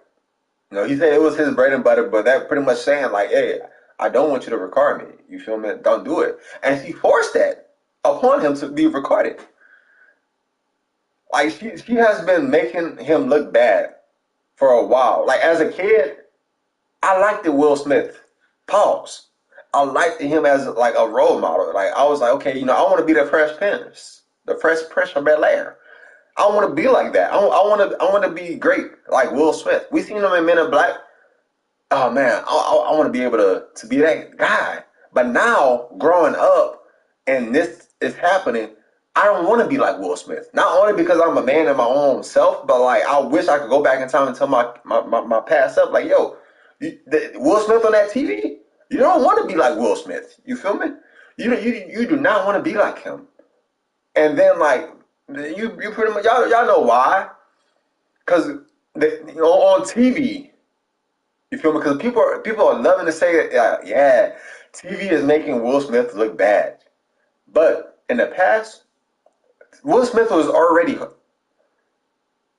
You know, he said it was his bread and butter, but that pretty much saying like, "Hey, I don't want you to record me." You feel me? Don't do it. And she forced that upon him to be recorded. Like she has been making him look bad for a while. Like as a kid, I liked the Will Smith. Pause. I liked him as like a role model. Like I was like, okay, you know, I want to be the Fresh Prince, the Fresh Prince of Bel-Air. I want to be like that. I want to be great like Will Smith. We seen him in Men in Black. Oh man, I want to be able to be that guy. But now growing up and this is happening, I don't want to be like Will Smith. Not only because I'm a man in my own self, but like I wish I could go back in time and tell my past self, like, yo, Will Smith on that TV, you don't want to be like Will Smith. You feel me? You do not want to be like him. And then like you pretty much y'all know why? Because on TV, you feel me? Because people are loving to say, yeah, TV is making Will Smith look bad. But in the past, Will Smith was already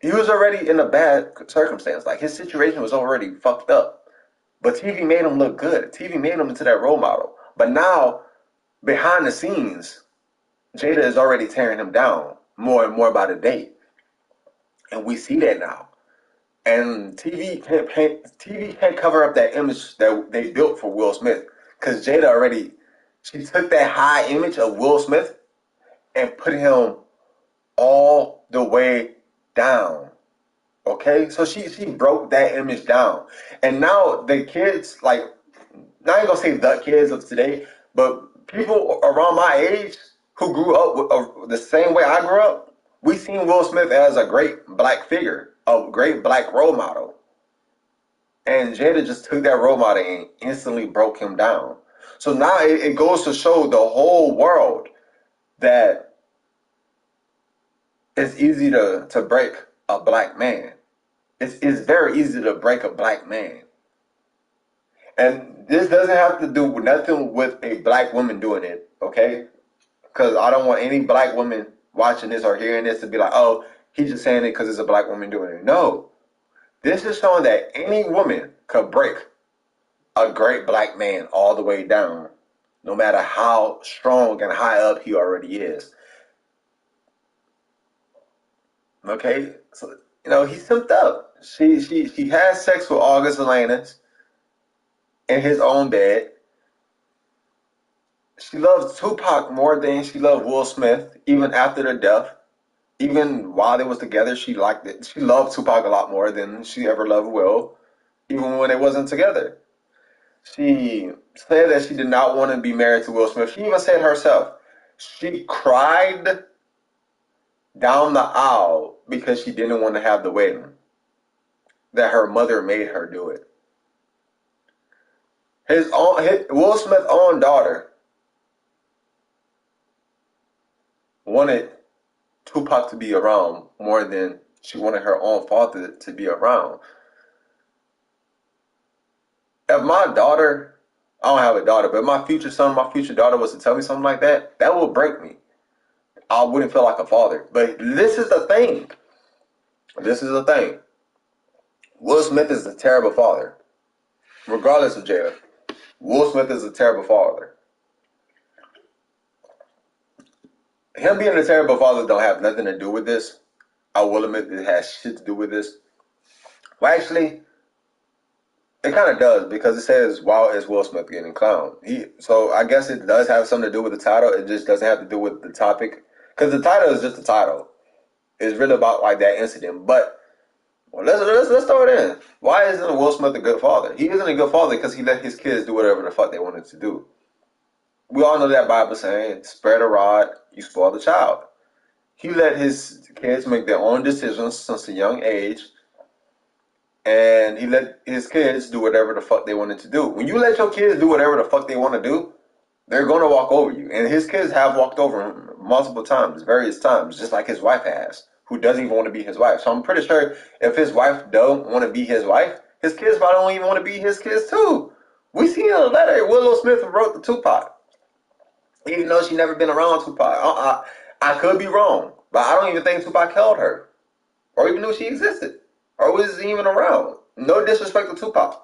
in a bad circumstance. Like his situation was already fucked up. But TV made him look good. TV made him into that role model. But now, behind the scenes, Jada is already tearing him down more and more by the day. And we see that now. And TV can't cover up that image that they built for Will Smith. Because Jada she took that high image of Will Smith and put him all the way down. Okay? So she broke that image down. And now the kids, like, not even gonna say the kids of today, but people around my age who grew up with, the same way I grew up, we seen Will Smith as a great black figure, a great black role model. And Jada just took that role model and instantly broke him down. So now it goes to show the whole world that it's easy to break a black man. It's very easy to break a black man. And this doesn't have to do with nothing with a black woman doing it, okay? Because I don't want any black woman watching this or hearing this to be like, oh, he's just saying it because it's a black woman doing it. No. This is showing that any woman could break a great black man all the way down, no matter how strong and high up he already is. Okay? So, you know, he simped up. She has sex with August Alanis in his own bed. She loves Tupac more than she loved Will Smith, even after their death. Even while they was together, she liked it. She loved Tupac a lot more than she ever loved Will, even when they wasn't together. She said that she did not want to be married to Will Smith. She even said herself, She cried down the aisle because she didn't want to have the wedding. That her mother made her do it. Will Smith's own daughter wanted Tupac to be around more than she wanted her own father to be around. If my daughter, I don't have a daughter, but if my future son, my future daughter was to tell me something like that, that would break me. I wouldn't feel like a father. But this is the thing. This is the thing. Will Smith is a terrible father. Regardless of Jada. Will Smith is a terrible father. Him being a terrible father don't have nothing to do with this. I will admit it has shit to do with this. Well, actually, it kind of does because it says, "Wow, is Will Smith getting clowned?" So I guess it does have something to do with the title. It just doesn't have to do with the topic because the title is just the title. It's really about like that incident. But well, let's throw it in. Why isn't Will Smith a good father? He isn't a good father because he let his kids do whatever the fuck they wanted to do. We all know that Bible saying, "Spread a rod, you spoil the child." He let his kids make their own decisions since a young age. And he let his kids do whatever the fuck they wanted to do. When you let your kids do whatever the fuck they want to do, they're going to walk over you. And his kids have walked over him multiple times, various times, just like his wife has, who doesn't even want to be his wife. So I'm pretty sure if his wife don't want to be his wife, his kids probably don't even want to be his kids too. We see in a letter Willow Smith wrote to Tupac, even though she never been around Tupac. I could be wrong, but I don't even think Tupac held her, or even knew she existed. Or was even around. No disrespect to Tupac.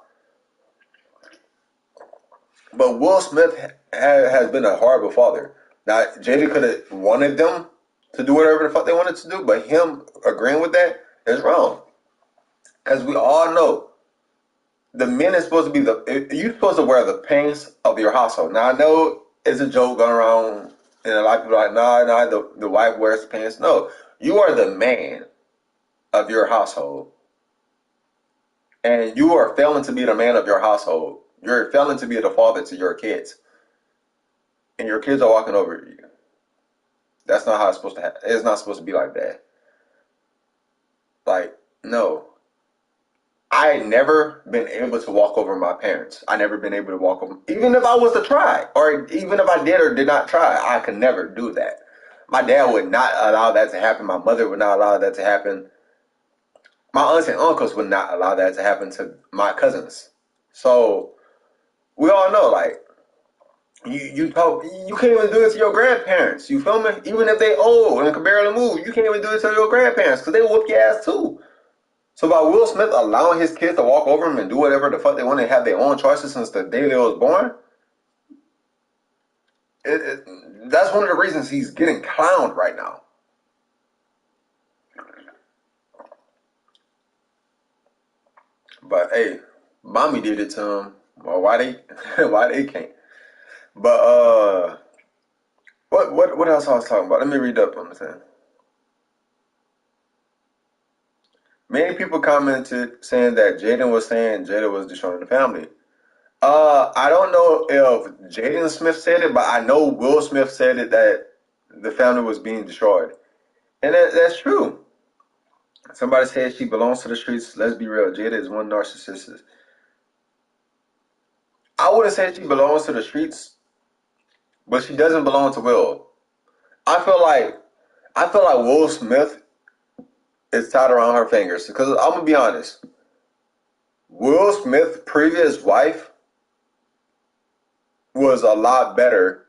But Will Smith has been a horrible father. Now, Jada could have wanted them to do whatever the fuck they wanted to do, but him agreeing with that is wrong. Because we all know the men is supposed to be you're supposed to wear the pants of your household. Now, I know it's a joke going around, and a lot of people are like, the wife wears the pants. No, you are the man of your household. And you are failing to be the man of your household. You're failing to be the father to your kids. And your kids are walking over you. That's not how it's supposed to happen. It's not supposed to be like that. Like, no. I had never been able to walk over my parents. I never been able to walk over. Even if I was to try. Or even if I did or did not try. I could never do that. My dad would not allow that to happen. My mother would not allow that to happen. My aunts and uncles would not allow that to happen to my cousins. So we all know, like, you can't even do it to your grandparents. You feel me? Even if they old and can barely move, you can't even do it to your grandparents because they will whoop your ass too. So by Will Smith allowing his kids to walk over him and do whatever the fuck they want and have their own choices since the day they was born, that's one of the reasons he's getting clowned right now. But hey, mommy did it to him. Well, why they can't? But what else I was talking about? Let me read up on the thing. Many people commented saying that Jaden was saying Jada was destroying the family. I don't know if Jaden Smith said it, but I know Will Smith said it that the family was being destroyed, and that's true. Somebody said she belongs to the streets. Let's be real, Jada is one narcissist. I wouldn't say she belongs to the streets, but she doesn't belong to Will. I feel like Will Smith is tied around her fingers because I'm gonna be honest. Will Smith's previous wife was a lot better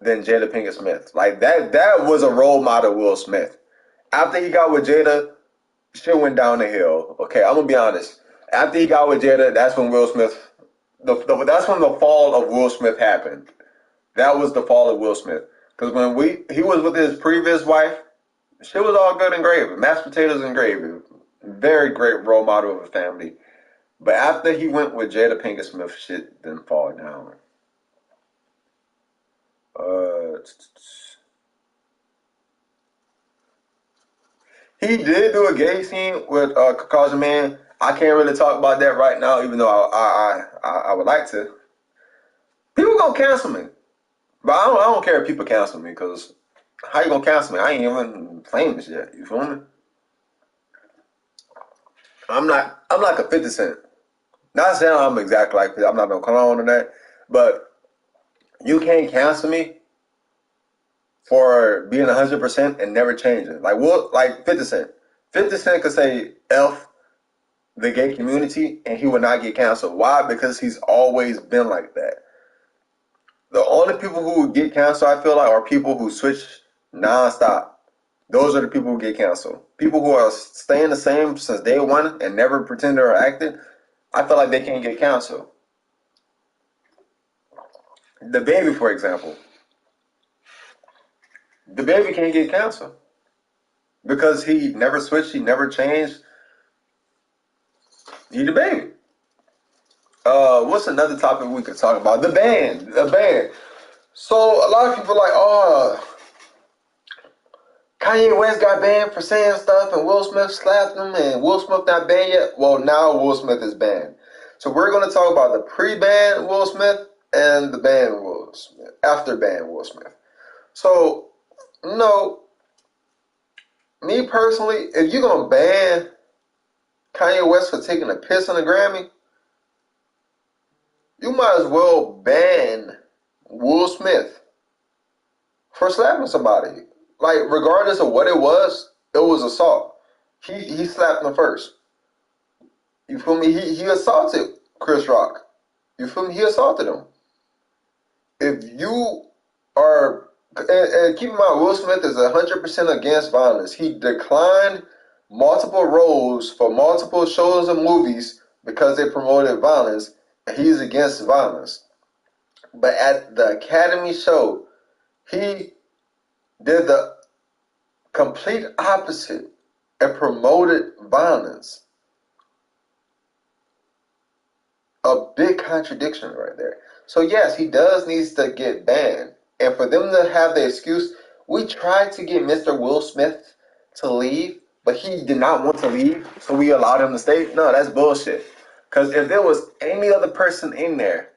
than Jada Pinkett Smith. Like that was a role model, Will Smith. After he got with Jada, shit went down the hill. Okay, I'm gonna be honest. After he got with Jada, that's when Will Smith, that's when the fall of Will Smith happened. That was the fall of Will Smith. Because when he was with his previous wife, shit was all good and gravy. Mashed potatoes and gravy. Very great role model of a family. But after he went with Jada Pinkett Smith, shit didn't fall down. He did do a gay scene with Caucasian Man. I can't really talk about that right now, even though I would like to. People gonna cancel me. But I don't care if people cancel me, because how you gonna cancel me? I ain't even famous yet. You feel me? I'm like a 50 Cent. Not saying I'm exactly like 50. I'm not no clone on that, but you can't cancel me for being 100% and never changing. Like what? Like 50 Cent. 50 Cent could say F the gay community and he would not get canceled. Why? Because he's always been like that. The only people who get canceled, I feel like, are people who switch nonstop. Those are the people who get canceled. People who are staying the same since day one and never pretended or acted, I feel like they can't get canceled. The baby, for example, the baby can't get canceled because he never switched, he never changed. He the baby. What's another topic we could talk about? The band. So a lot of people are like, oh, Kanye West got banned for saying stuff, and Will Smith slapped him, and Will Smith not banned yet. Well, now Will Smith is banned. So we're going to talk about the pre-ban Will Smith and the ban Will Smith, after ban Will Smith. So, no, me personally, if you're going to ban Kanye West for taking a piss on the Grammy, you might as well ban Will Smith for slapping somebody. Like, regardless of what it was assault. He slapped him first. You feel me? He assaulted Chris Rock. You feel me? He assaulted him. If you are, and keep in mind, Will Smith is 100% against violence. He declined multiple roles for multiple shows and movies because they promoted violence, and he's against violence. But at the Academy show, he did the complete opposite and promoted violence. A big contradiction right there. So yes, he does needs to get banned. And for them to have the excuse, we tried to get Mr. Will Smith to leave, but he did not want to leave, so we allowed him to stay. No, that's bullshit. Because if there was any other person in there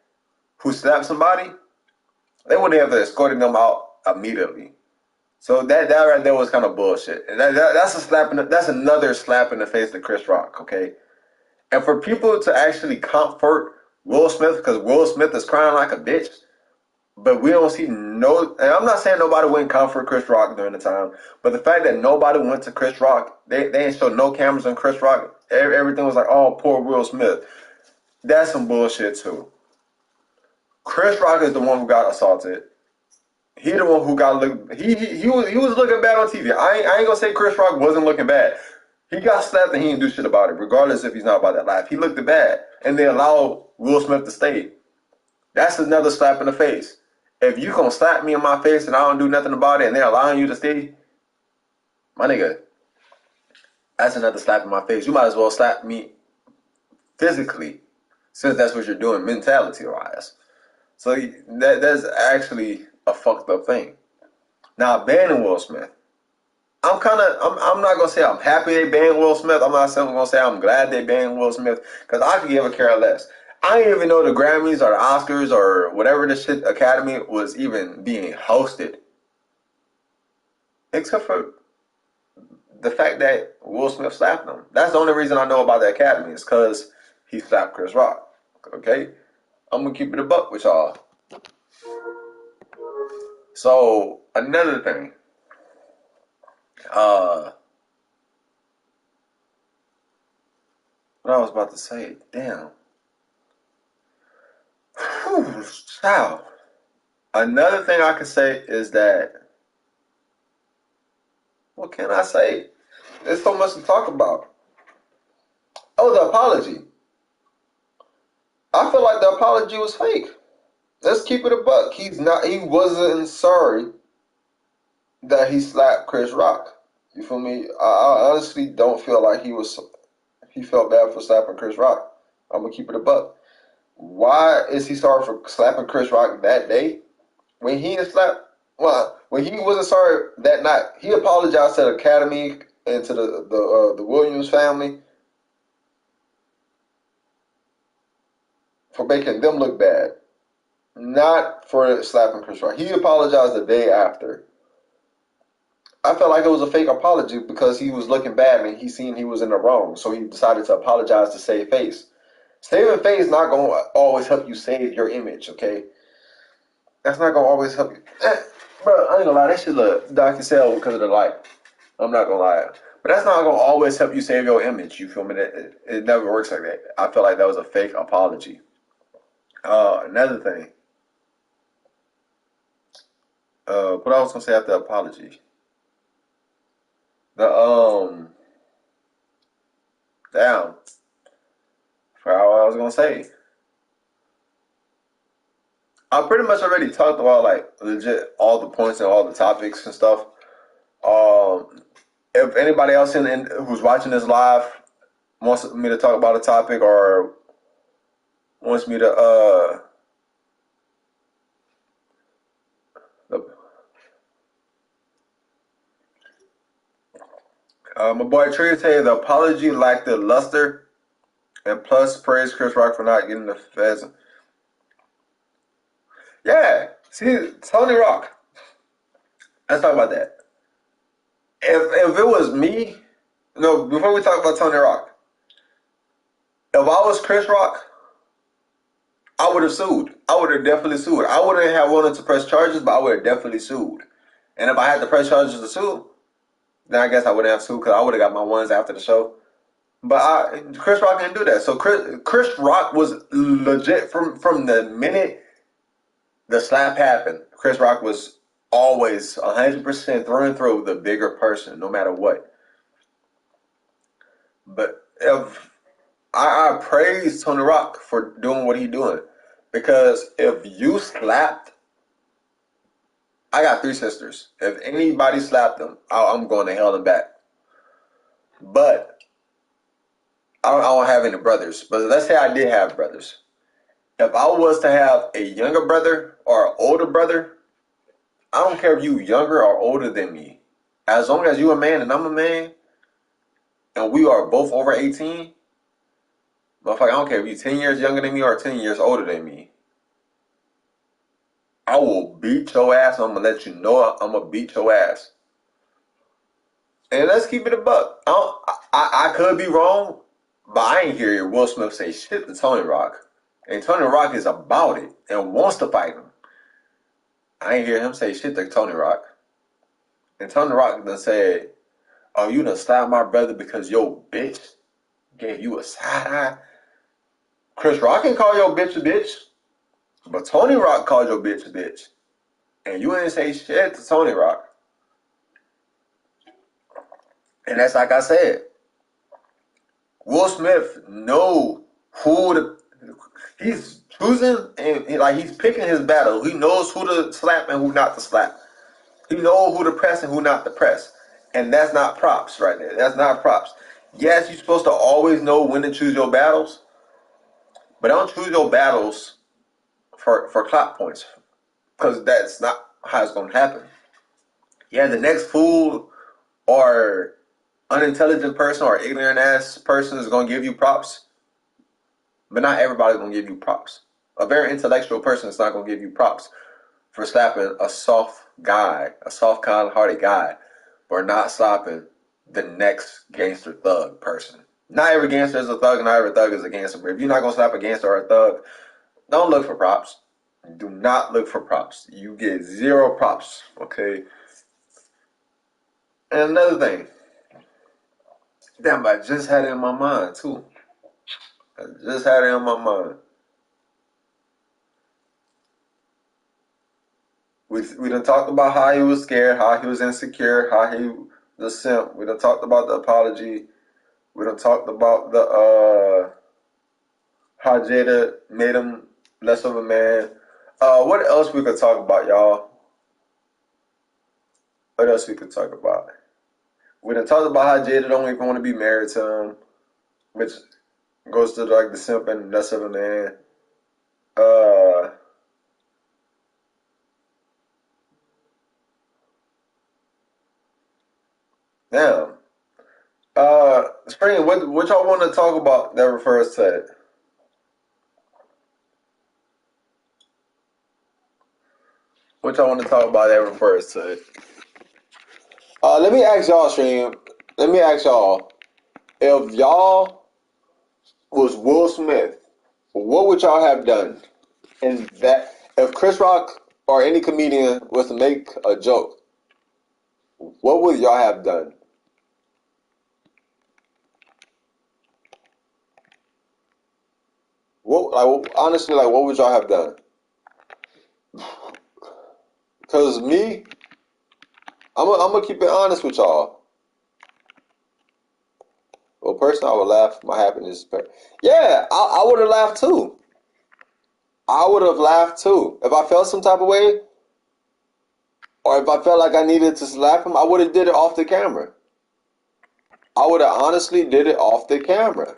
who slapped somebody, they wouldn't have escorted them out immediately. So that right there was kind of bullshit. And that's another slap in the face to Chris Rock, okay? And for people to actually comfort Will Smith, because Will Smith is crying like a bitch, but we don't see no, and I'm not saying nobody went comfort Chris Rock during the time, but the fact that nobody went to Chris Rock, they ain't showed no cameras on Chris Rock, everything was like, oh, poor Will Smith. That's some bullshit too. Chris Rock is the one who got assaulted. He the one who got he was looking bad on TV. I ain't gonna say Chris Rock wasn't looking bad. He got slapped and he didn't do shit about it, regardless if he's not about that life. He looked bad, and they allowed Will Smith to stay. That's another slap in the face. If you gonna slap me in my face and I don't do nothing about it, and they're allowing you to stay, my nigga, that's another slap in my face. You might as well slap me physically, since that's what you're doing mentality-wise. So that's actually a fucked up thing. Now, banning Will Smith. I'm not gonna say I'm happy they banned Will Smith. I'm not gonna say I'm glad they banned Will Smith, because I could give a care less. I didn't even know the Grammys or the Oscars or whatever the shit Academy was even being hosted, except for the fact that Will Smith slapped him. That's the only reason I know about the Academy, is because he slapped Chris Rock. Okay, I'm gonna keep it a buck with y'all. So another thing, what I was about to say, damn. Whew, child. Another thing I can say is that, what can I say? There's so much to talk about. Oh, the apology. I feel like the apology was fake. Let's keep it a buck. He wasn't sorry that he slapped Chris Rock. You feel me? I honestly don't feel like he felt bad for slapping Chris Rock. I'm gonna keep it a buck. Why is he sorry for slapping Chris Rock that day? When he didn't slap, well, when he wasn't sorry that night, he apologized to the Academy and to the Williams family for making them look bad. Not for slapping Chris Rock. He apologized the day after. I felt like it was a fake apology because he was looking bad and he seen he was in the wrong, so he decided to apologize to save face. Saving face not gonna always help you save your image, okay? That's not gonna always help you. Bro, I ain't gonna lie, that shit look dark as hell because of the light. I'm not gonna lie. But that's not gonna always help you save your image, you feel me? It never works like that. I feel like that was a fake apology. Another thing. What I was gonna say after the apology. The damn. Forgot what I was gonna say. I pretty much already talked about like legit all the points and all the topics and stuff. If anybody else in who's watching this live wants me to talk about a topic or wants me to my boy Trey said the apology lacked the luster and plus praise Chris Rock for not getting the feds. Yeah, see Tony Rock. Let's talk about that. If it was me, no, before we talk about Tony Rock, if I was Chris Rock, I would have sued. I would have definitely sued. I wouldn't have wanted to press charges, but I would have definitely sued. And if I had to press charges to sue, then I guess I wouldn't have sued because I would have got my ones after the show. But Chris Rock didn't do that. So Chris Rock was legit from the minute the slap happened. Chris Rock was always 100% through and through the bigger person, no matter what. But if I praise Tony Rock for doing what he's doing, because if you slapped, I got 3 sisters. If anybody slapped them, I'm going to hell and back. But I don't have any brothers. But let's say I did have brothers. If I was to have a younger brother or an older brother, I don't care if you younger or older than me. As long as you a man and I'm a man, and we are both over 18, motherfucker, I don't care if you 10 years younger than me or 10 years older than me. I will beat your ass. I'm going to let you know I'm going to beat your ass. And let's keep it a buck. I could be wrong, but I ain't hear Will Smith say shit to Tony Rock. And Tony Rock is about it and wants to fight him. I ain't hear him say shit to Tony Rock. And Tony Rock done said, oh, you done slapped my brother because your bitch gave you a side eye. Chris Rock can call your bitch a bitch, but Tony Rock called your bitch a bitch. And you ain't say shit to Tony Rock. And that's like I said. Will Smith know he's choosing and he's picking his battle. He knows who to slap and who not to slap. He knows who to press and who not to press. And that's not props right there. That's not props. Yes, you're supposed to always know when to choose your battles, but don't choose your battles for clout points, because that's not how it's going to happen. Yeah, the next fool or unintelligent person or ignorant ass person is going to give you props, but not everybody's going to give you props. A very intellectual person is not going to give you props for slapping a soft guy, a soft, kind-hearted guy, or not slapping the next gangster thug person. Not every gangster is a thug, and not every thug is a gangster. But if you're not going to slap a gangster or a thug, don't look for props. Do not look for props. You get 0 props, okay? And another thing. Damn, I just had it in my mind, too. I just had it in my mind. We done talked about how he was scared, how he was insecure, how he the simp. We done talked about the apology. We done talked about the how Jada made him less of a man. What else we could talk about, y'all? What else we could talk about? We done talked about how Jada don't even want to be married to him, which goes to like the simp and less of a man. Damn. Spring, what y'all want to talk about that refers to it? Which I want to talk about that refers to it. Let me ask y'all, stream. Let me ask y'all, if y'all was Will Smith, what would y'all have done? And that if Chris Rock or any comedian was to make a joke, what would y'all have done? Honestly, what would y'all have done? Cause me, I'm gonna keep it honest with y'all. Well, personally, I would laugh. My happiness. Yeah, I would have laughed too. I would have laughed too. If I felt some type of way, or if I felt like I needed to slap him, I would have did it off the camera. I would have honestly did it off the camera.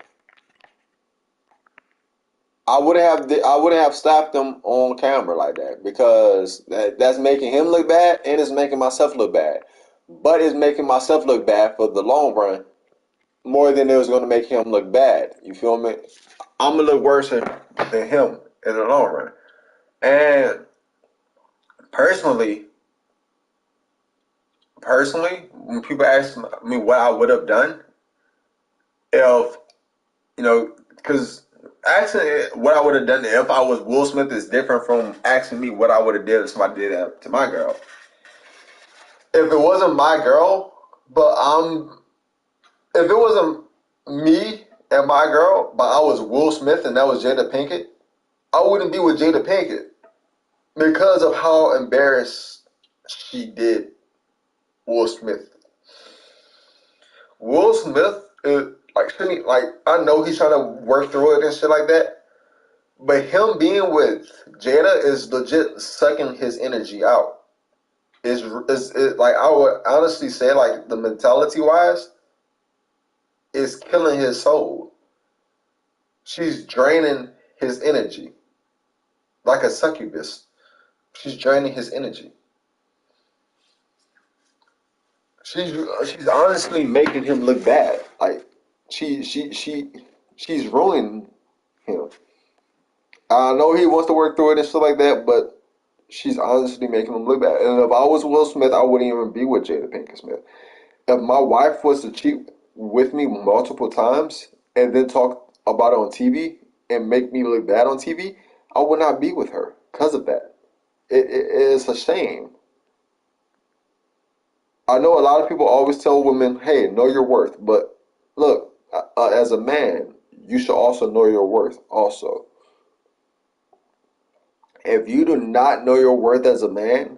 I wouldn't have slapped him on camera like that because that's making him look bad and it's making myself look bad. But it's making myself look bad for the long run more than it was going to make him look bad. You feel me? I'm gonna look worse than him in the long run. And personally, when people ask me what I would have done, if because asking what I would have done if I was Will Smith is different from asking me what I would have did if somebody did that to my girl. If it wasn't my girl, if it wasn't me and my girl, but I was Will Smith and that was Jada Pinkett, I wouldn't be with Jada Pinkett because of how embarrassed she did Will Smith. Will Smith is I know he's trying to work through it and shit like that, but him being with Jada is legit sucking his energy out. I would honestly say the mentality wise is killing his soul. She's draining his energy like a succubus. She's draining his energy. She's honestly making him look bad. She's ruining him. I know he wants to work through it and stuff like that, but she's honestly making him look bad. And if I was Will Smith, I wouldn't even be with Jada Pinkett Smith. If my wife was to cheat with me multiple times and then talk about it on TV and make me look bad on TV, I would not be with her because of that. It is a shame. I know a lot of people always tell women, hey, know your worth. But look, as a man, you should also know your worth also. If you do not know your worth as a man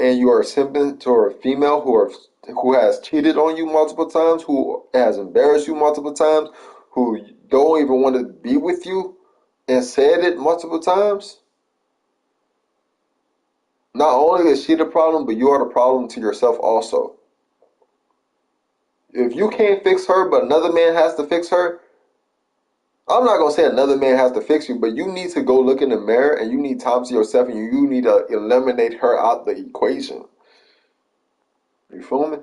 and you are simping to a female who has cheated on you multiple times, who has embarrassed you multiple times, who don't even want to be with you and said it multiple times, not only is she the problem, but you are the problem to yourself also. If you can't fix her, but another man has to fix her, I'm not going to say another man has to fix you, but you need to go look in the mirror and you need time to yourself and you need to eliminate her out the equation. You feel me?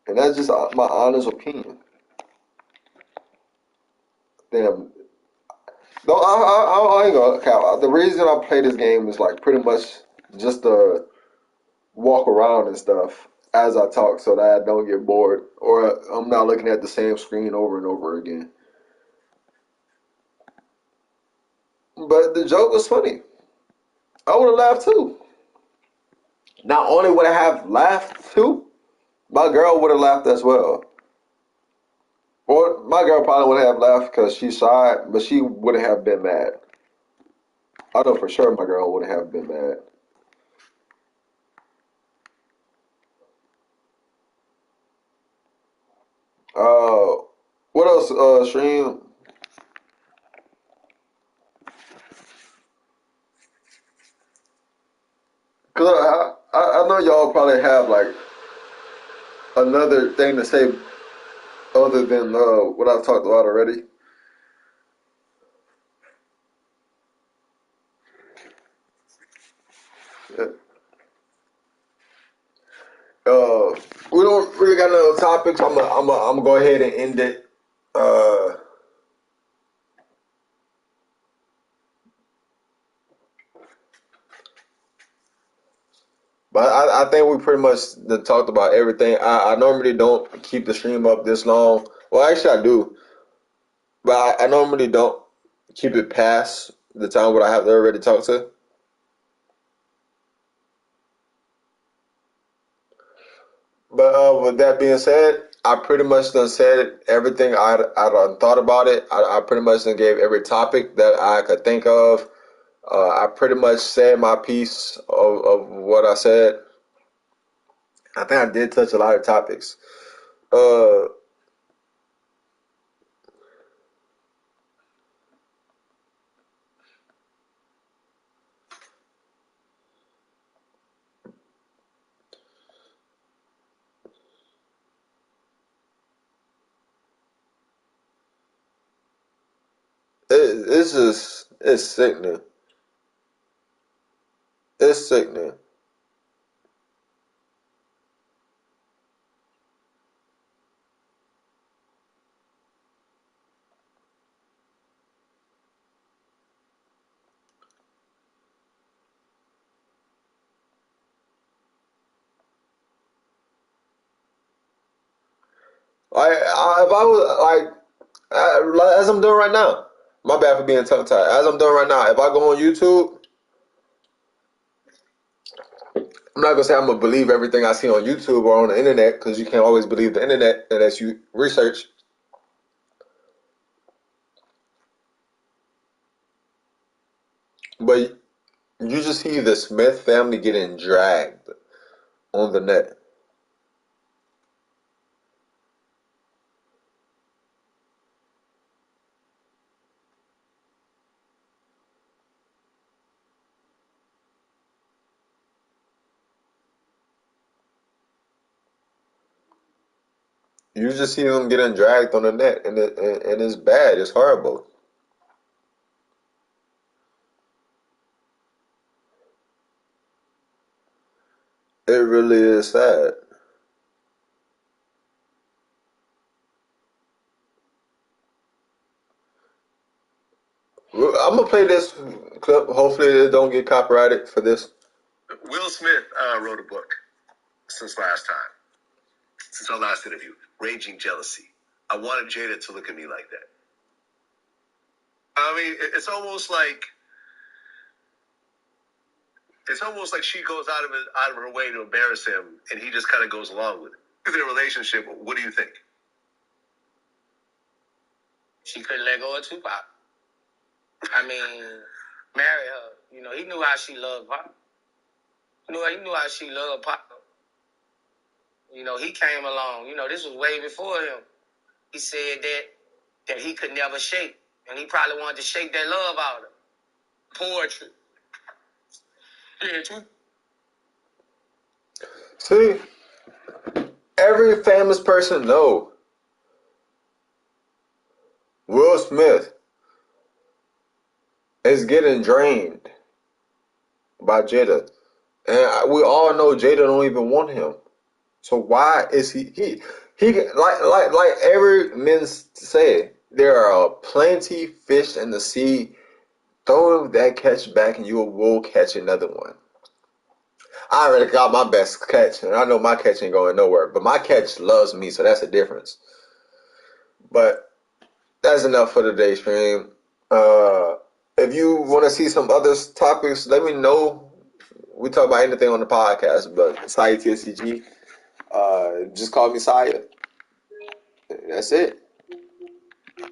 And that's just my honest opinion. Damn. No, I ain't gonna count. The reason I play this game is pretty much just to walk around and stuff as I talk so that I don't get bored or I'm not looking at the same screen over and over again. But the joke was funny. I would have laughed too. Not only would I have laughed too, my girl would have laughed as well. Or my girl probably would have laughed because she's shy, but she wouldn't have been mad. I know for sure my girl would have been mad. Uh, what else, Stream? Cause I know y'all probably have another thing to say other than what I've talked about already. Yeah. We don't really got no topics. I'm gonna go ahead and end it. Uh, But I think we pretty much talked about everything. I normally don't keep the stream up this long. Well, actually, I do, but I normally don't keep it past the time what I have to already talk to. But with that being said, I pretty much done said everything I done thought about it. I pretty much done gave every topic that I could think of. I pretty much said my piece of what I said. I think I did touch a lot of topics. Uh, it's just it's sickening. It's sickening. If I was like as I'm doing right now, my bad for being tongue tied. As I'm doing right now, if I go on YouTube, I'm not gonna say I'm gonna believe everything I see on YouTube or on the internet because you can't always believe the internet unless you research. But you just see the Smith family getting dragged on the net. You just see them getting dragged on the net, and it's bad. It's horrible. It really is sad. I'm gonna play this clip. Hopefully, it don't get copyrighted for this. Will Smith wrote a book since last time, since our last interview, Raging Jealousy. I wanted Jada to look at me like that. I mean, it's almost like she goes out of her way to embarrass him, and he just kind of goes along with it. Their relationship, what do you think? She couldn't let go of Tupac. I mean, marry her. You know, he knew how she loved Pop. He knew how she loved Pop. You know, he came along. You know, this was way before him. He said that he could never shake, and he probably wanted to shake that love out of her. Poetry. Yeah, true. See, every famous person know Will Smith is getting drained by Jada, and we all know Jada don't even want him. So why is he like every men say there are plenty fish in the sea. Throw that catch back and you will catch another one. I already got my best catch, and I know my catch ain't going nowhere. But my catch loves me, so that's the difference. But that's enough for today's stream. If you want to see some other topics, let me know. We talk about anything on the podcast, but Siah TSCG. Just call me Siah. That's it.